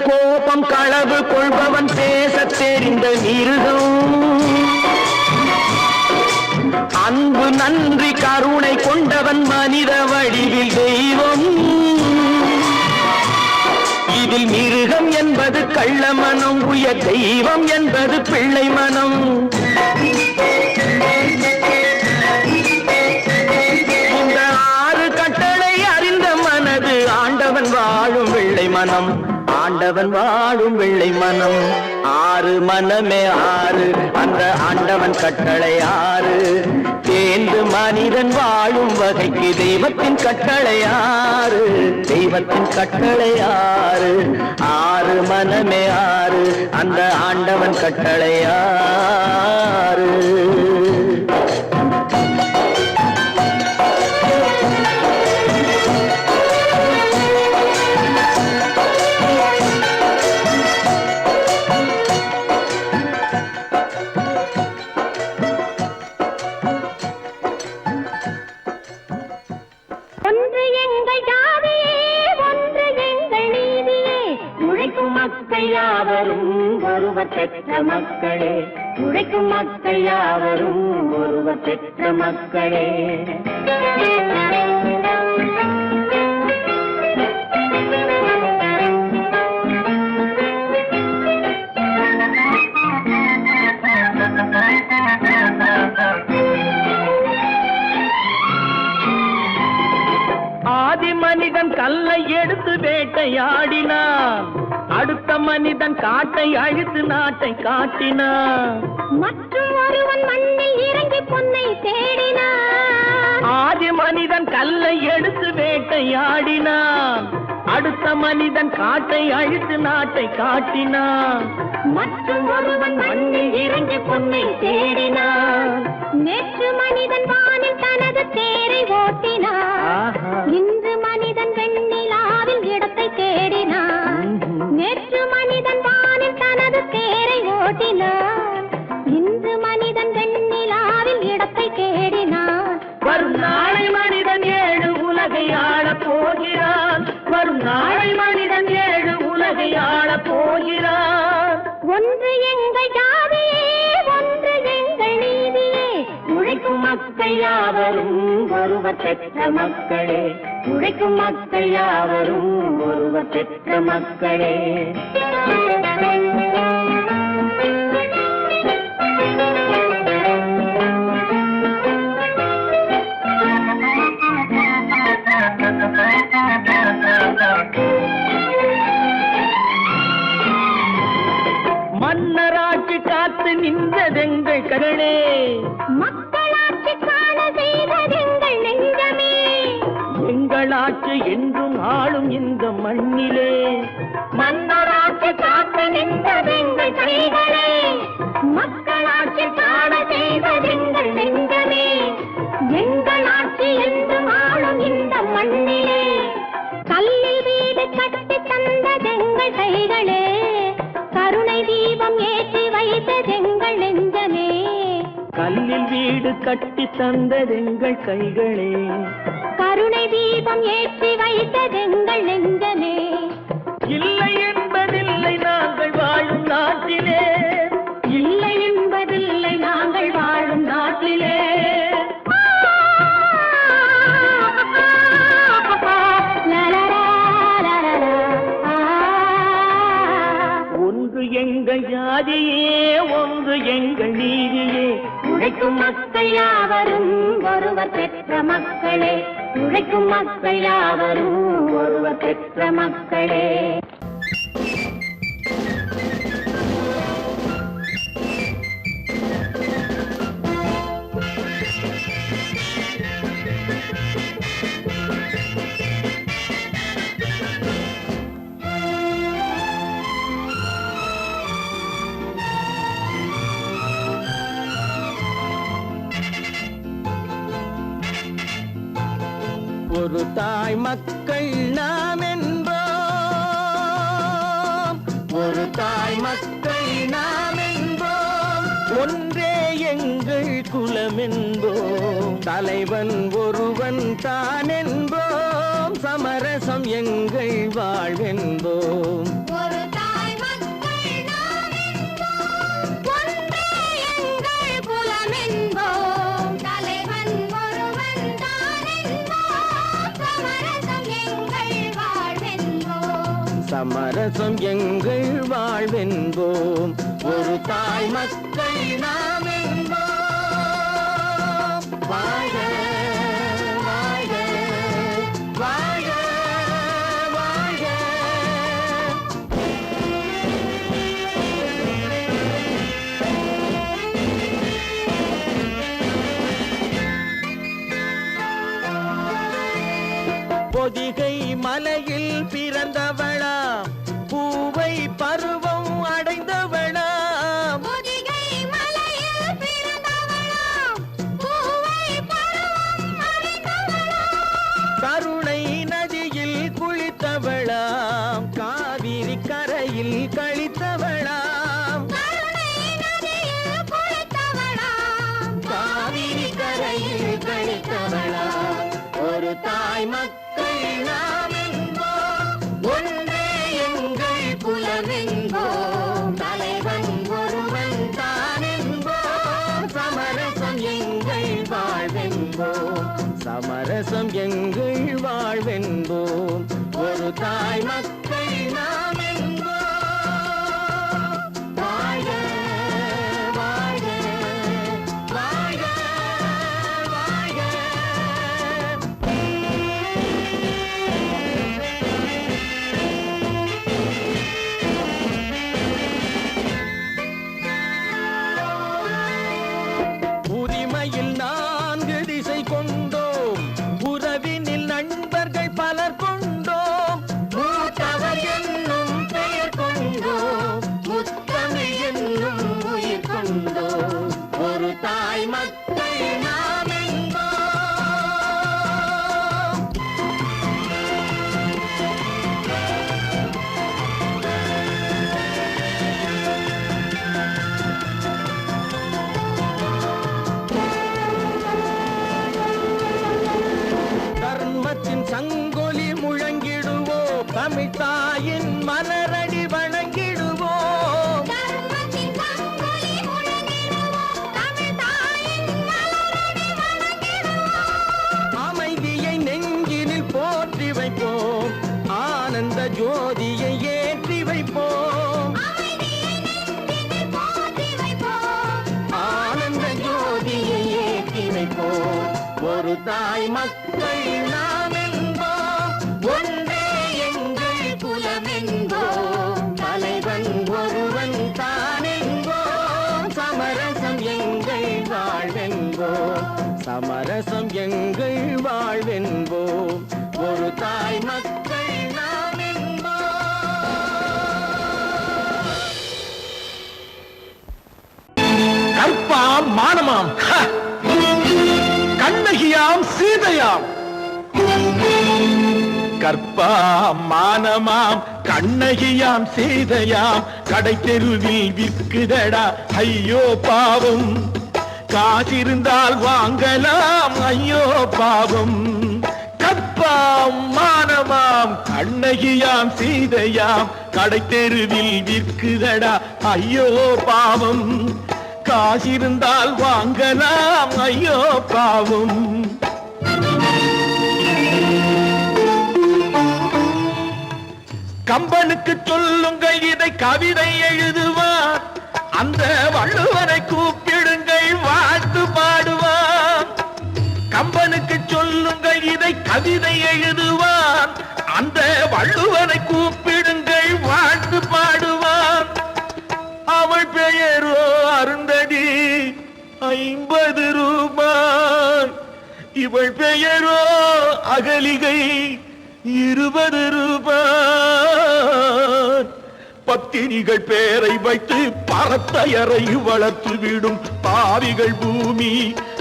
கோபம் களவு கொள்பவன் பேசத் தெரிந்த மிருகம் அன்பு நன்றி கருணை கொண்டவன் மனித வடிவில் தெய்வம் இதில் மிருகம் என்பது கள்ள மனம் உயர் தெய்வம் என்பது பிள்ளை மனம் இந்த 6 கட்டளை அறிந்த மனது ஆண்டவன் வாழும் வெள்ளை மனம் ஆண்டவன் வாழும் வெள்ளை மனம் ஆறு மனமே ஆறு அந்த ஆண்டவன் கட்டளை ஆறு தேர்ந்து மனிதன் வாழும் வகைக்கு தெய்வத்தின் கட்டளை ஆறு தெய்வத்தின் கட்டளை ஆறு ஆறு மனமே ஆறு அந்த ஆண்டவன் கட்டளை ஆறு பெற்ற மக்களே உழைக்கும் மக்கள் யாவரும் ஒருவர் பெற்ற மக்களே ஆதி மனிதன் கல்லை எடுத்து வேட்டையாடினான் அடுத்த மனிதன் காட்டை அழித்து நாட்டை காட்டினான் மற்றும் ஒருவன் மண்ணில் இறங்கி பொன்னை தேடினான் ஆதி மனிதன் கல்லை எடுத்து வேட்டையாடினான் அடுத்த மனிதன் காட்டை அழித்து நாட்டை காட்டினான் மற்றும் ஒருவன் மண்ணில் இறங்கி பொன்னை தேடினான் நேற்று மனிதன் வானில் தனது தேரை ஓட்டினான் இன்று மனிதன் வெண்ணிலாவில் இடத்தை தேடினான் நேற்று மனிதன் வானில் தனது தேரை ஓட்டினான் இன்று மனிதன் வெண்ணிலாவில் இடத்தை தேடினான் வரும் நாளை மனிதன் 7 உலகை ஆளப் போகிறான் வரும் நாளை மனிதன் 7 உலகை ஆளப் போகிறான் ஒன்று எங்கள் ஜாதியே ஒன்று எங்கள் நீதியே உழைக்கும் மக்கள் யாவரும் ஒருவர் பெற்ற மக்களே உழைக்கும் மக்கள் யாவரும் ஒருவர் பெற்ற மக்களே மன்னராட்சி காத்து நின்றதெங்கள் கருணே மக்களாட்சி காண செய்ததெங்கள் மக்களாட்சி என்றும் ஆளும் இந்த மண்ணிலே மன்னராட்சி காத்து நின்றதெங்கள் கைகளே, மக்களாட்சி காண செய்ததெங்கள் நெஞ்சமே. எங்கள் ஆட்சி என்றும் ஆளும் இந்த மண்ணிலே, கல்லில் வீடு கட்டி தந்ததெங்கள் கைகளே, கருணை தீபம் ஏற்றி வைத்ததெங்கள் நெஞ்சமே. கல்லில் வீடு கட்டி தந்ததெங்கள் கைகளே, கருணை தீபம் ஏற்றி வைத்ததெங்கள் நெஞ்சமே. இல்லை என்பதில்லை நாங்கள் வாழும் நாட்டிலே, இல்லை என்பதில்லை நாங்கள் வாழும் நாட்டிலே. ஒன்று எங்கள் ஜாதியே, ஒன்று எங்கள் நீதியே. உழைக்கும் மக்கள் யாவரும் ஒருவர் பெற்ற மக்களே, உழைக்கும் மக்கள் யாவரும் ஒருவர் பெற்ற மக்களே. ஒரு தாய் மக்கள் நாம் என்போம், ஒரு தாய் மக்கள் நாம் என்போம், ஒன்றே எங்கள் குலம் என்போம், தலைவன் ஒருவன் தான் என்போம், சமரசம் எங்கள் வாழ்வென்போம். ஒரு தாய் மக்கள் நாம் என்போம், ஒன்றே எங்கள் குலம் என்போம், தலைவன் ஒருவன் தான் என்போம், சமரசம் எங்கள் வாழ்வென்போம். சமரசம் எங்கள் வாழ்வென்போம். ஒரு தாய் மக்கள் நாம் என்போம். வாழ்க வாழ்க வாழ்க வாழ்க. பொதிகை மலையில் பிறந்தவளா, பூவை பருவம் அடைந்தவளா, பொதிகை மலையில் பிறந்தவளாம், பூவை பருவம் அடைந்தவளாம், கருணை நதியில் குளித்தவளாம், காவிரி கரையில் கழித்தவளாம், கருணை நதியில் குளித்தவளாம், காவிரி கரையில் கழித்தவளாம். ஒரு தாய் மக்கள் நாம் என்போம், ஒன்றே எங்கள் குலம் என்போம், தலைவன் ஒருவன் தான் என்போம், சமரசம் எங்கள் வாழ்வென்போம், சமரசம் எங்கள் வாழ்வென்போம். ஒரு தாய் மக்கள் நாம் என்போம். வாழ்க வாழ்க வாழ்க வாழ்க. உரிமையில் 4 திசை கொண்டோம், உறவினில் நண்பர்கள் பலர் கொண்டோம், மூத்தவர் என்னும் பெயர் கொண்டோம், முத்தமிழ் என்னும் உயிர் கொண்டோம். ஒரு தாய் மக்கள் நாம் என்போம். தர்மத்தின் சங்கொலி முழங்கிடுவோம், தமிழ் தாயின் மலரடி வணங்கிடுவோம், தர்மத்தின் சங்கொலி முழங்கிடுவோம், தமிழ் தாயின் மலரடி வணங்கிடுவோம், அமைதியை நெஞ்சினில் போற்றி வைப்போம், ஆனந்த ஜோதியை ஏற்றி வைப்போம், அமைதியை நெஞ்சினில் போற்றி வைப்போம், ஆனந்த ஜோதியை ஏற்றி வைப்போம். ஒரு தாய் மக்கள் நாம் என்போம், ஒன்றே எங்கள் குலம் என்போம், தலைவன் ஒருவன் தான் என்போம், சமரசம் எங்கள் வாழ்வென்போம், சமரசம் எங்கள் வாழ்வென்போம். ஒரு கற்பாம் மானமாம் கண்ணகியாம் சீதையாம் கடை தெருவில் விற்குதடா ஐயோ பாவம் காசிருந்தால் வாங்கலாம் ஐயோ பாவம் கற்பாம் மானமாம் கண்ணகியாம் சீதையாம் கடை தெருவில் விற்குதடா ஐயோ பாவம் காசிருந்தால் வாங்கலாம் ஐயோ பாவம் கம்பனுக்கு சொல்லுங்கள் இதை கவிதை எழுதுவார் அந்த வள்ளுவரை கூப்பிடுங்கள் வாழ்த்து பாடுவார் கம்பனுக்கு சொல்லுங்கள் இதை கவிதை எழுதுவார் அந்த வள்ளுவரை கூப்பிடுங்கள் வாழ்த்து பாடுவார் அவள் பெயரோ அருந்ததி 50 ரூபாய் இவள் பெயரோ அகலிகை 20 ரூபாய் பத்தினிகள் பேரை வைத்து பரத்தையரை வளர்த்து விடும் பாவிகள் பூமி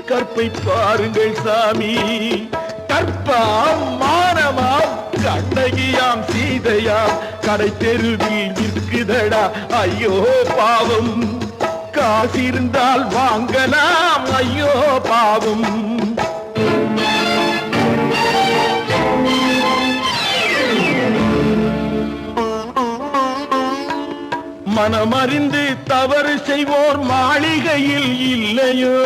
கற்பை பாருங்கள் சாமி கற்பாம் மானமாம் கண்ணகியாம் சீதையாம் கடை தெருவில் விற்குதடா ஐயோ பாவம் காசிருந்தால் வாங்கலாம் ஐயோ பாவம் மனமறிந்து தவறு செய்வோர் மாளிகையில் இல்லையோ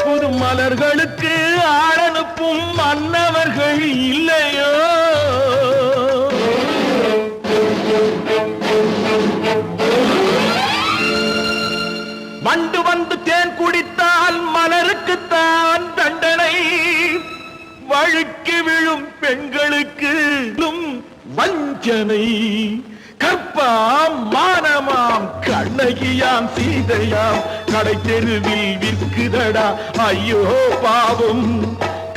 புது மலர்களுக்கு ஆளனுப்பும் மன்னவர்கள் இல்லையோ வண்டு வந்து தேன் குடித்தால் மலருக்குத்தான் தண்டனை வழுக்கி விழும் பெண்களுக்கு வஞ்சனை கற்பாம் மானமாம் கண்ணகியாம் சீதையாம் கடை தெருவில் விற்குதடா ஐயோ பாவம்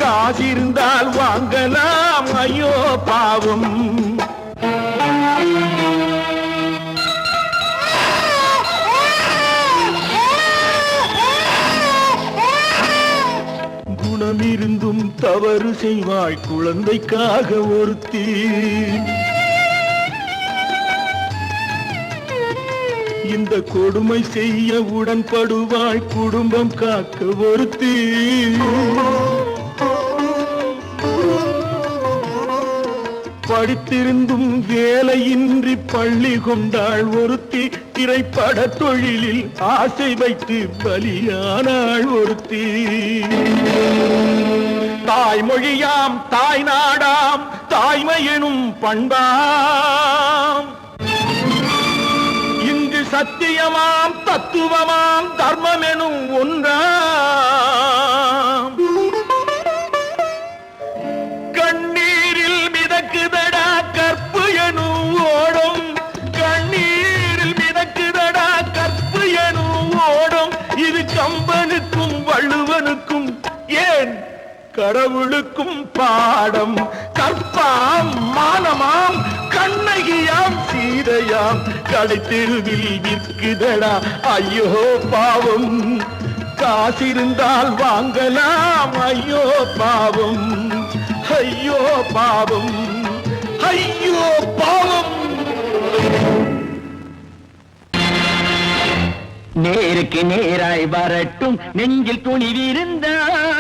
காசிருந்தால் வாங்கலாம் ஐயோ பாவம் குணமிருந்தும் தவறு செய்வாய் குழந்தைக்காக ஒருத்தி இந்த கொடுமை செய்ய உடன்படுவாய் குடும்பம் காக்க ஒருத்தி படித்திருந்தும் வேலையின்றி பள்ளி கொண்டாள் ஒருத்தி திரைப்பட தொழிலில் ஆசை வைத்து பலியானாள் ஒருத்தி தாய்மொழியாம் தாய் நாடாம் தாய்மை எனும் பண்பாம் சத்தியமாம் தத்துவமாம் தர்மம் எனும் ஒன்றாம் கண்ணீரில் மிதக்குதடா கற்பு எனும் ஓடும் கண்ணீரில் மிதக்குதடா கற்பு எனும் ஓடும் இது கம்பனுக்கும் வள்ளுவனுக்கும் ஏன் கடவுளுக்கும் பாடம் கற்பாம் மானமாம் கண்ணகியாம் சீதையாம் கடை தெருவில் விற்குதடா ஐயோ பாவம் காசிருந்தால் வாங்கலாம் ஐயோ பாவம் ஐயோ பாவம் ஐயோ பாவம் நேருக்கு நேராய் வரட்டும் நெஞ்சில் துணிவிருந்தால்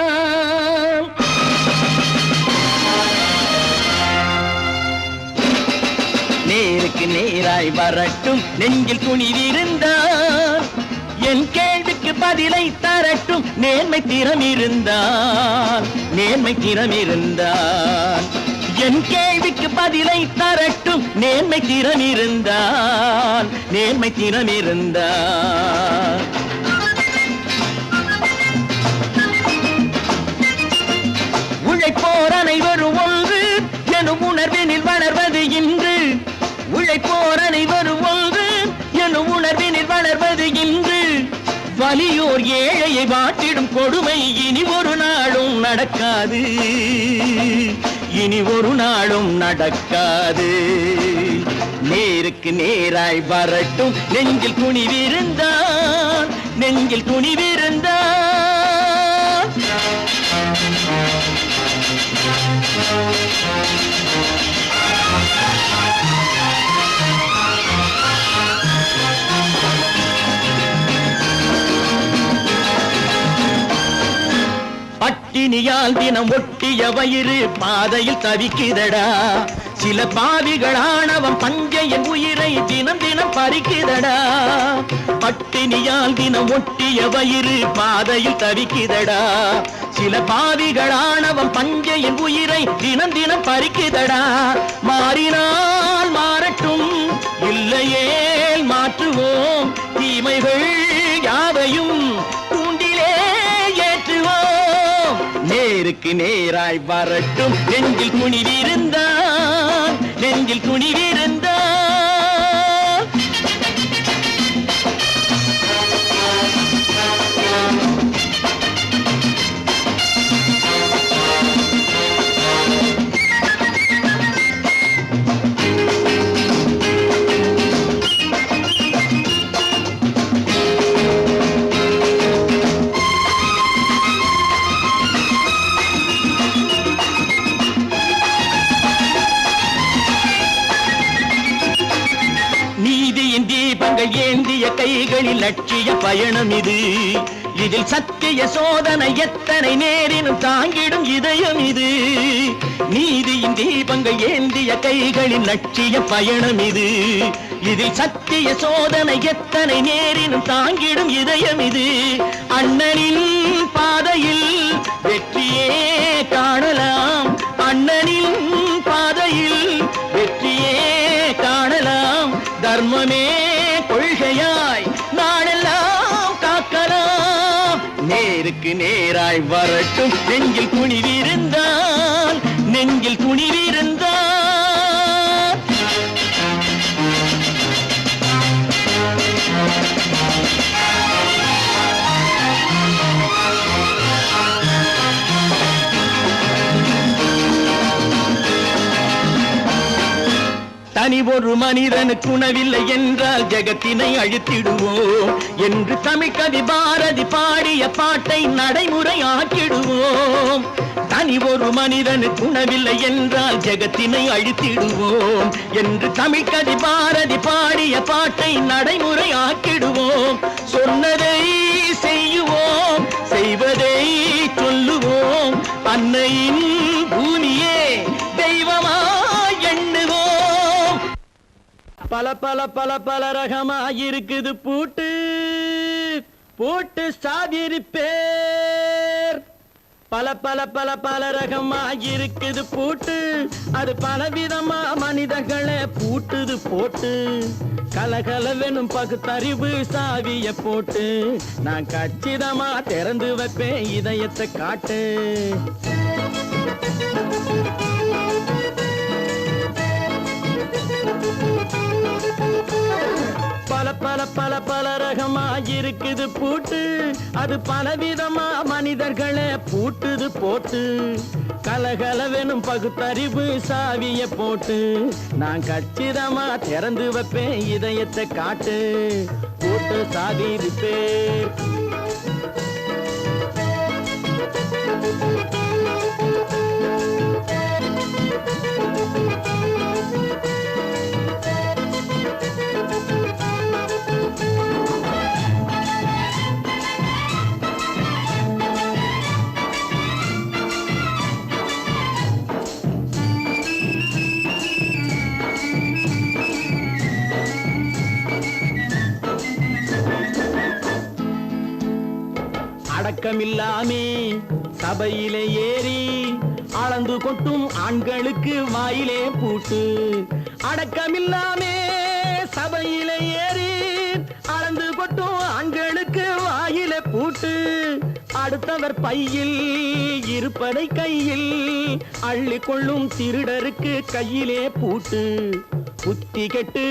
நேருக்கு நேராய் வரட்டும் நெஞ்சில் துணிவிருந்தால் என் கேள்விக்கு பதிலை தரட்டும் நேர்மை திறம் இருந்தால் என் கேள்விக்கு பதிலை தரட்டும் நேர்மை திறம் இருந்தால் உழைப்போர் அனைவரும் ஒன்று எனும் உணர்வினில் வளர்வது இன்று உழைப்போர் அனைவரும் ஒன்று எனும் உணர்வினில் வளர்வது இன்று வலியோர் ஏழையை வாட்டிடும் கொடுமை இனி ஒரு நாளும் நடக்காது நேருக்கு நேராய் வரட்டும் நெஞ்சில் துணிவிருந்தால் பட்டினியால் தினம் ஒட்டிய வயிறு பாதையில் தவிக்குதடா. சில பாவிகளானவன் பஞ்சையின் உயிரை தினம் தினம் பறிக்குதடா. பட்டினியால் தினம் ஒட்டிய வயிறு பாதையில் தவிக்குதடா. சில பாவிகளானவன் பஞ்சையின் உயிரை தினம் தினம் பறிக்குதடா. மாறினால் மாறட்டும், இல்லையே மாற்றுவோம். தீமைகள் யாவையும் தூண்டிலே ஏற்றுவோம். நேருக்கு நேராய் வரட்டும், நெஞ்சில் துணிவிருந்தான், நெஞ்சில் துணிவிருந்தான். தீபங்கள் ஏந்திய கைகளில் லட்சிய பயணம் இது. இதில் சத்திய சோதனை எத்தனை நேரினும் தாங்கிடும் இதயம் இது. நீதியின் தீபங்கள் ஏந்திய கைகளில் லட்சிய பயணம் இது. இதில் சத்திய சோதனை எத்தனை நேரினும் தாங்கிடும் இதயம் இது. அண்ணனின் பாதையில் வெற்றியே காணலாம், அண்ணனின் பாதையில் வெற்றியே காணலாம். தர்மமே கொள்கையாய் நாடெல்லாம் காக்கலாம். நேருக்கு நேராய் வரட்டும், நெஞ்சில் துணிவிருந்தால், நெஞ்சில் துணிவிருந்தால். தனி ஒரு மனிதனுக்கு உணவில்லை என்றால் ஜெகத்தினை அழித்திடுவோம் என்று தமிழ் கவி பாரதி பாடிய பாட்டை நடைமுறை ஆக்கிடுவோம். தனி ஒரு மனிதனுக்கு உணவில்லை என்றால் ஜெகத்தினை அழித்திடுவோம் என்று தமிழ் கவி பாரதி பாடிய பாட்டை நடைமுறை ஆக்கிடுவோம். சொன்னதை செய்யுவோம், செய்வதை சொல்லுவோம். அன்னையின் பூமியே தெய்வமா எண்ணுவோம். பல பல பல பல ரகமாயிருக்குது பூட்டு, பூட்டு சாதிருப்பேர். பல பல பல பல ரகமாயிருக்குது பூட்டு, அது பலவிதமா மனிதர்களை பூட்டுது போட்டு. கலகலவெனும் பகுத்தறிவு சாவிய போட்டு நான் கச்சிதமா திறந்து வைப்பேன் இதயத்தை காட்டு. பல பல பல பல ரகமாயிருக்குது பூட்டு, அது பலவிதமா மனிதர்களை பூட்டுது போட்டு. கலகலவெனும் பகுத்தறிவு சாவிய போட்டு நான் கச்சிதமா திறந்து வைப்பேன் இதயத்தை காட்டு. போட்டு சாதிருப்பேர். அடக்கமில்லாமே சபையிலே ஏறி அளந்து கொட்டும் ஆண்களுக்கு வாயிலே பூட்டு. அடக்கமில்லாமே சபையிலே ஏறி அளந்து கொட்டும் ஆண்களுக்கு வாயிலே பூட்டு. அடுத்தவர் பையில் இருப்பதை கையில் அள்ளிக் கொள்ளும் திருடருக்கு கையிலே பூட்டு. புத்தி கெட்டு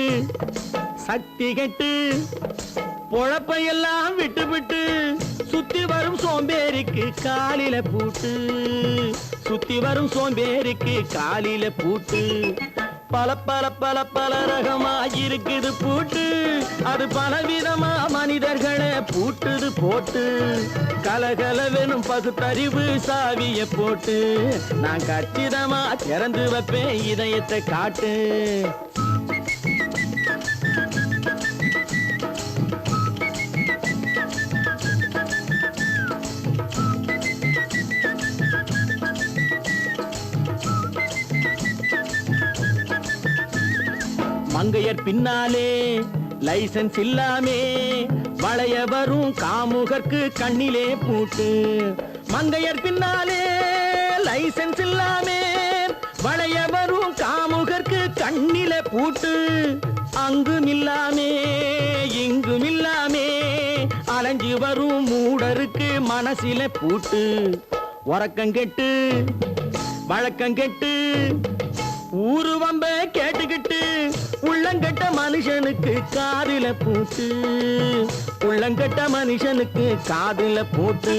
சக்தி கெட்டு பொழப்பையெல்லாம் விட்டு விட்டு சுத்தி வரும் சோம்பேறிக்கு காலில பூட்டு. சுத்தி வரும் சோம்பேறிக்கு காலில பூட்டு. பல பல பல பல ரகமா இருக்குது பூட்டு, அது பலவிதமா மனிதர்களை பூட்டுது போட்டு. கலகலவெனும் பகுத்தறிவு சாவிய போட்டு, நான் கச்சிதமா திறந்து வைப்பேன் இதயத்தை காட்டு. மங்கையர் பின்னாலே லைசன்ஸ் இல்லாமே வளைய வரும் காமுகர்க்கு கண்ணிலே பூட்டு. மங்கையர் பின்னாலே லைசன்ஸ் இல்லாமே வளைய வரும் காமுகர்க்கு கண்ணிலே பூட்டு. அங்கும் இல்லாமே இங்கும் இல்லாமே அலைஞ்சு வரும் மூடருக்கு மனசிலே பூட்டு. உறக்கம் கெட்டு வழக்கம் கெட்டு ஊரு வம்ப கேட்டுக்கிட்டு உள்ளங்கட்ட மனுஷனுக்கு காதில பூட்டு. உள்ளங்கட்ட மனுஷனுக்கு காதில பூட்டு.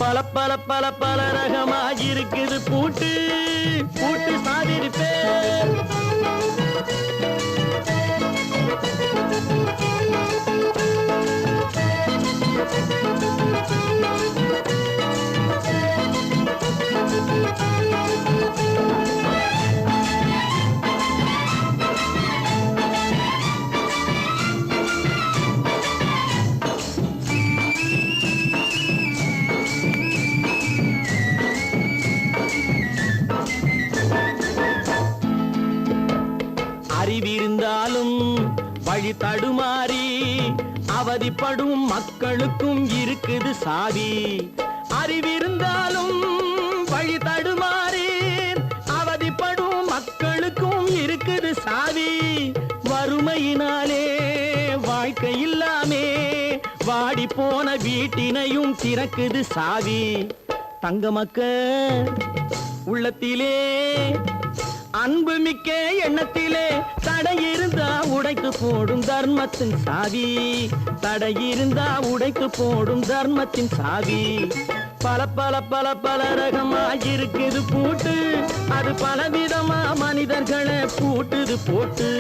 பல பல பல பல ரகமா இருக்குது பூட்டு. பூட்டு சாதிருப்பேன். அறிவிருந்தாலும் வழி தடுமாறி அவதிப்படும் மக்களுக்கும் இருக்குது சாவி. அறிவிருந்தாலும் வழி தடுமாறி அவதிப்படும் மக்களுக்கும் இருக்குது சாவி. வறுமையினாலே வாழ்க்கை இல்லாமே வாடி போன வீட்டினையும் திறக்குது சாவி. தங்க மக்க உள்ளத்திலே அன்பு மிக்க எண்ணத்திலே தடை இருந்தா உடைத்து போடும் தர்மத்தின் சாவி. தடை இருந்தா உடைத்து போடும் தர்மத்தின் சாவி. பல பல பல பல ரகமா இருக்குது பூட்டு, அது பலவிதமா மனிதர்களை பூட்டுது போட்டு.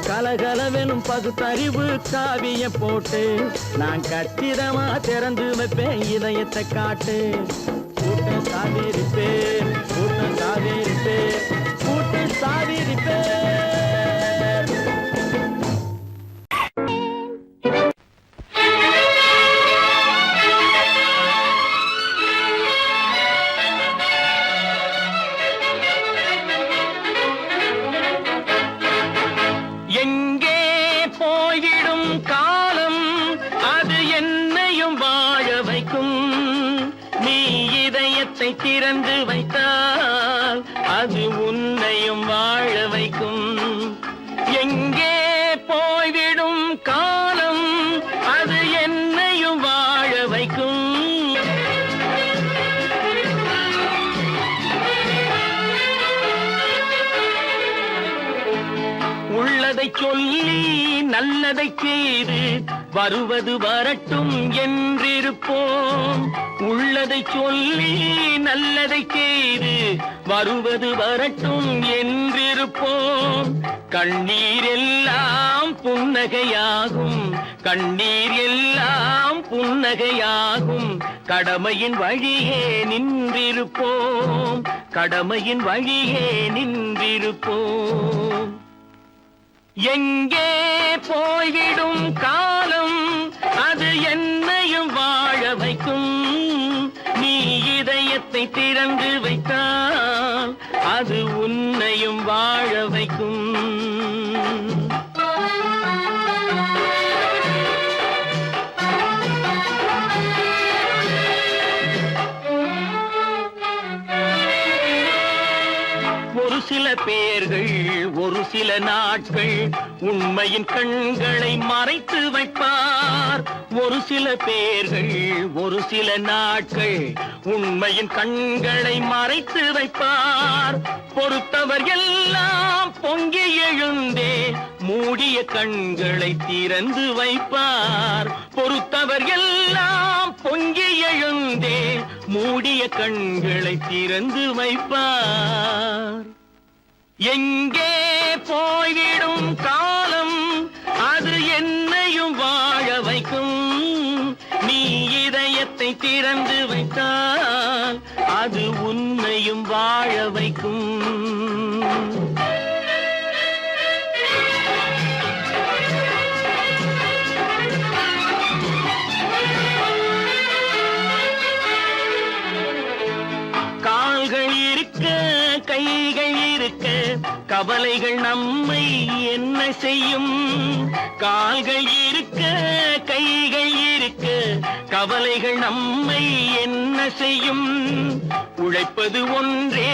கலகலவெனும் பகுத்தறிவு சாவிய போட்டு, நான் கச்சிதமா திறந்து வைப்பேன் இதயத்தை காட்டு. பூட்டு சாவிருப்பேன், பூட்டு சாவிருப்பேன், பூட்டு சாவிருப்பேன். எங்கே போய்விடும் காலம் அது என்னையும் வாழ வைக்கும். நீ இதயத்தை திறந்து வைத்தால் அது உன்னையும் வாழ வைக்கும். எங்கே போய்விடும் காலம் அது என்னையும் வாழ வைக்கும். உள்ளதை சொல்லி நல்லதை செய்து வருவது வரட்டும் என்றிருப்போம். உள்ளதை சொல்லி நல்லதை செய்து வருவது வரட்டும் என்றிருப்போம். கண்ணீர் எல்லாம் புன்னகையாகும், கண்ணீர் எல்லாம் புன்னகையாகும். கடமையின் வழியே நின்றிருப்போம், கடமையின் வழியே நின்றிருப்போம். எங்கே போய்விடும் காலம் அது என்னையும் வாழ வைக்கும். நீ இதயத்தை திறந்து வைத்தால் அது உன்னையும் வாழ வைக்கும். ஒரு சில பேர்கள் ஒரு சில நாட்கள் உண்மையின் கண்களை மறைத்து வைப்பார். ஒரு சில பேர்கள் ஒரு சில நாட்கள் உண்மையின் கண்களை மறைத்து வைப்பார். பொறுத்தவர் எல்லாம் பொங்கி எழுந்தே மூடிய கண்களை திறந்து வைப்பார். பொறுத்தவர் எல்லாம் பொங்கி எழுந்தே மூடிய கண்களை திறந்து வைப்பார். எங்கே காலம் அது என்னையும் வாழ வைக்கும். நீ இதயத்தை திறந்து வைத்தால் அது உன்னையும் வாழ வைக்கும். கால்கள் இருக்க கைகள் இருக்க கவலைகள் நம்மை என்ன செய்யும்? கால்கள் இருக்க கைகள் இருக்க கவலைகள் நம்மை என்ன செய்யும்? உழைப்பது ஒன்றே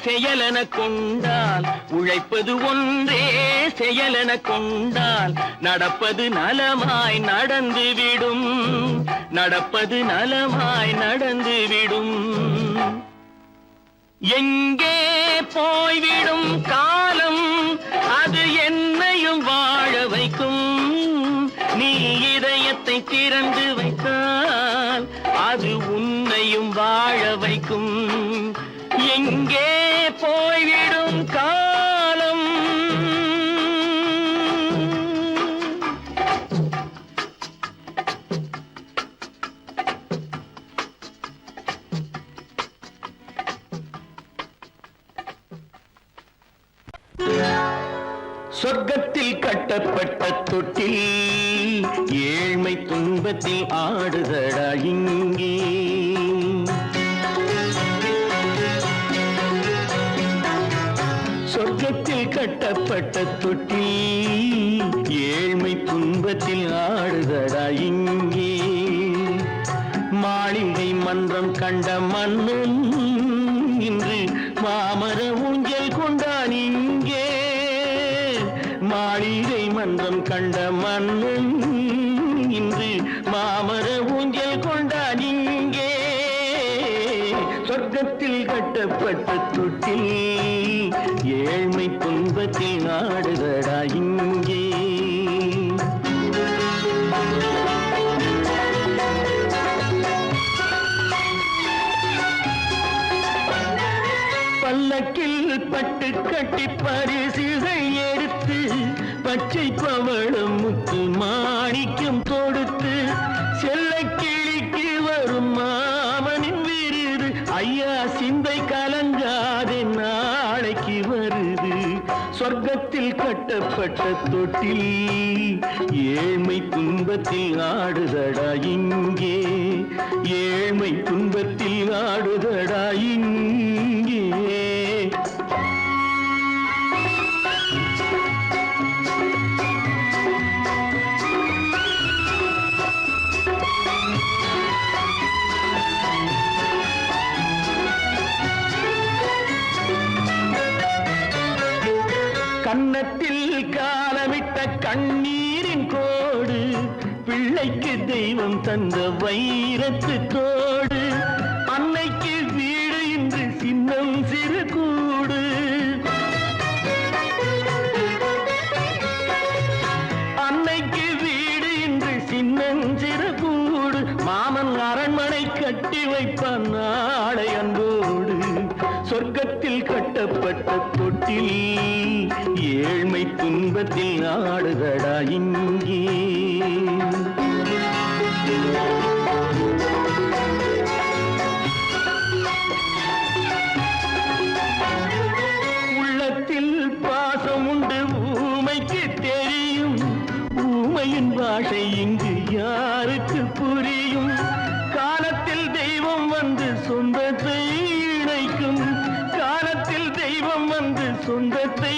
செயலென கொண்டால், உழைப்பது ஒன்றே செயலென கொண்டால் நடப்பது நலமாய் நடந்துவிடும், நடப்பது நலமாய் நடந்துவிடும். எங்கே போய்விடும் காலம் அது என்னையும் வாழ வைக்கும். நீ இதயத்தை திறந்து வைத்தால் அது உன்னையும் வாழ வைக்கும். எங்கே போய்விடும் காலம். சொர்க்கத்தில் கட்டப்பட்ட தொட்டில் ஏழ்மை துன்பத்தில் ஆடுதடா இங்கே. சொர்க்கத்தில் கட்டப்பட்ட தொட்டில் ஏழ்மை துன்பத்தில் ஆடுதடா இங்கே. மாளிகை மன்றம் கண்ட மன்னன் இன்று மாமர ஊஞ்சல் கொண்டான் இங்கே. மாளிகை மன்றம் கண்ட மன்னன் இன்று மாமர ஊஞ்சல் கொண்டான் இங்கே. சொர்க்கத்தில் கட்டப்பட்ட தொட்டில் ஏழ்மை துன்பத்தில் ஆடுதடா இங்கே. பல்லக்கில் பட்டு கட்டி பரிசுகள் எடுத்து பச்சை பவளம் முத்து மாணிக்கம் தொடுத்து செல்ல கிளிக்கு வரும் மாமனின் விருது. ஐயா சிந்தை கலங்காதே நாளைக்கு வருது. சொர்க்கத்தில் கட்டப்பட்ட தொட்டில் ஏழ்மை துன்பத்தில் ஆடுதடா இங்கே. ஏழ்மை துன்பத்தில் ஆடுதடா இங்கே. கன்னத்தில் காலமிட்ட கண்ணீரின் கோடு பிள்ளைக்கு தெய்வம் தந்த வைரத்து தோடு. அன்னைக்கு வீடு இன்று சின்னம் சிறு கூடு. அன்னைக்கு வீடு இன்று சின்னம் சிறு கூடு. மாமன் அரண்மனை கட்டி வைப்பான் நாளை அன்போடு. சொர்க்கத்தில் கட்டப்பட்ட தொட்டில் ஏழ்மை துன்பத்தில் ஆடுதடா இங்கே. உள்ளத்தில் பாசம் உண்டு ஊமைக்கு தெரியும். ஊமையின் பாஷை இங்கு யாருக்கு புரியும்? காலத்தில் தெய்வம் வந்து சொந்தத்தை இணைக்கும். காலத்தில் தெய்வம் வந்து சொந்தத்தை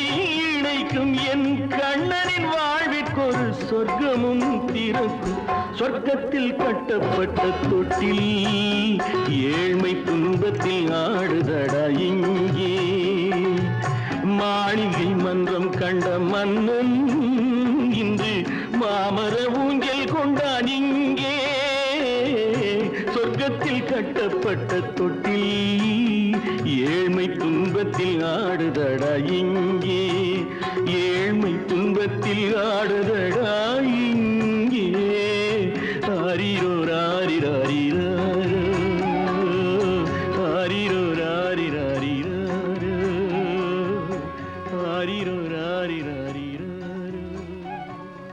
இணைக்கும். என் கண்ணனின் வாழ்விற்கொரு சொர்க்கமும் திறக்கும். சொர்க்கத்தில் கட்டப்பட்ட தொட்டில் ஏழ்மை துன்பத்தில் ஆடுதடா இங்கே. மாளிகை மன்றம் கண்ட மன்னன் இன்று மாமர ஊஞ்சல் கொண்டான் இங்கே. சொர்க்கத்தில் கட்டப்பட்ட தொட்டில் ஏழ்மை துன்பத்தில் ஆடுதடா இங்கே. ஏழ்மை துன்பத்தில் ஆடுதடா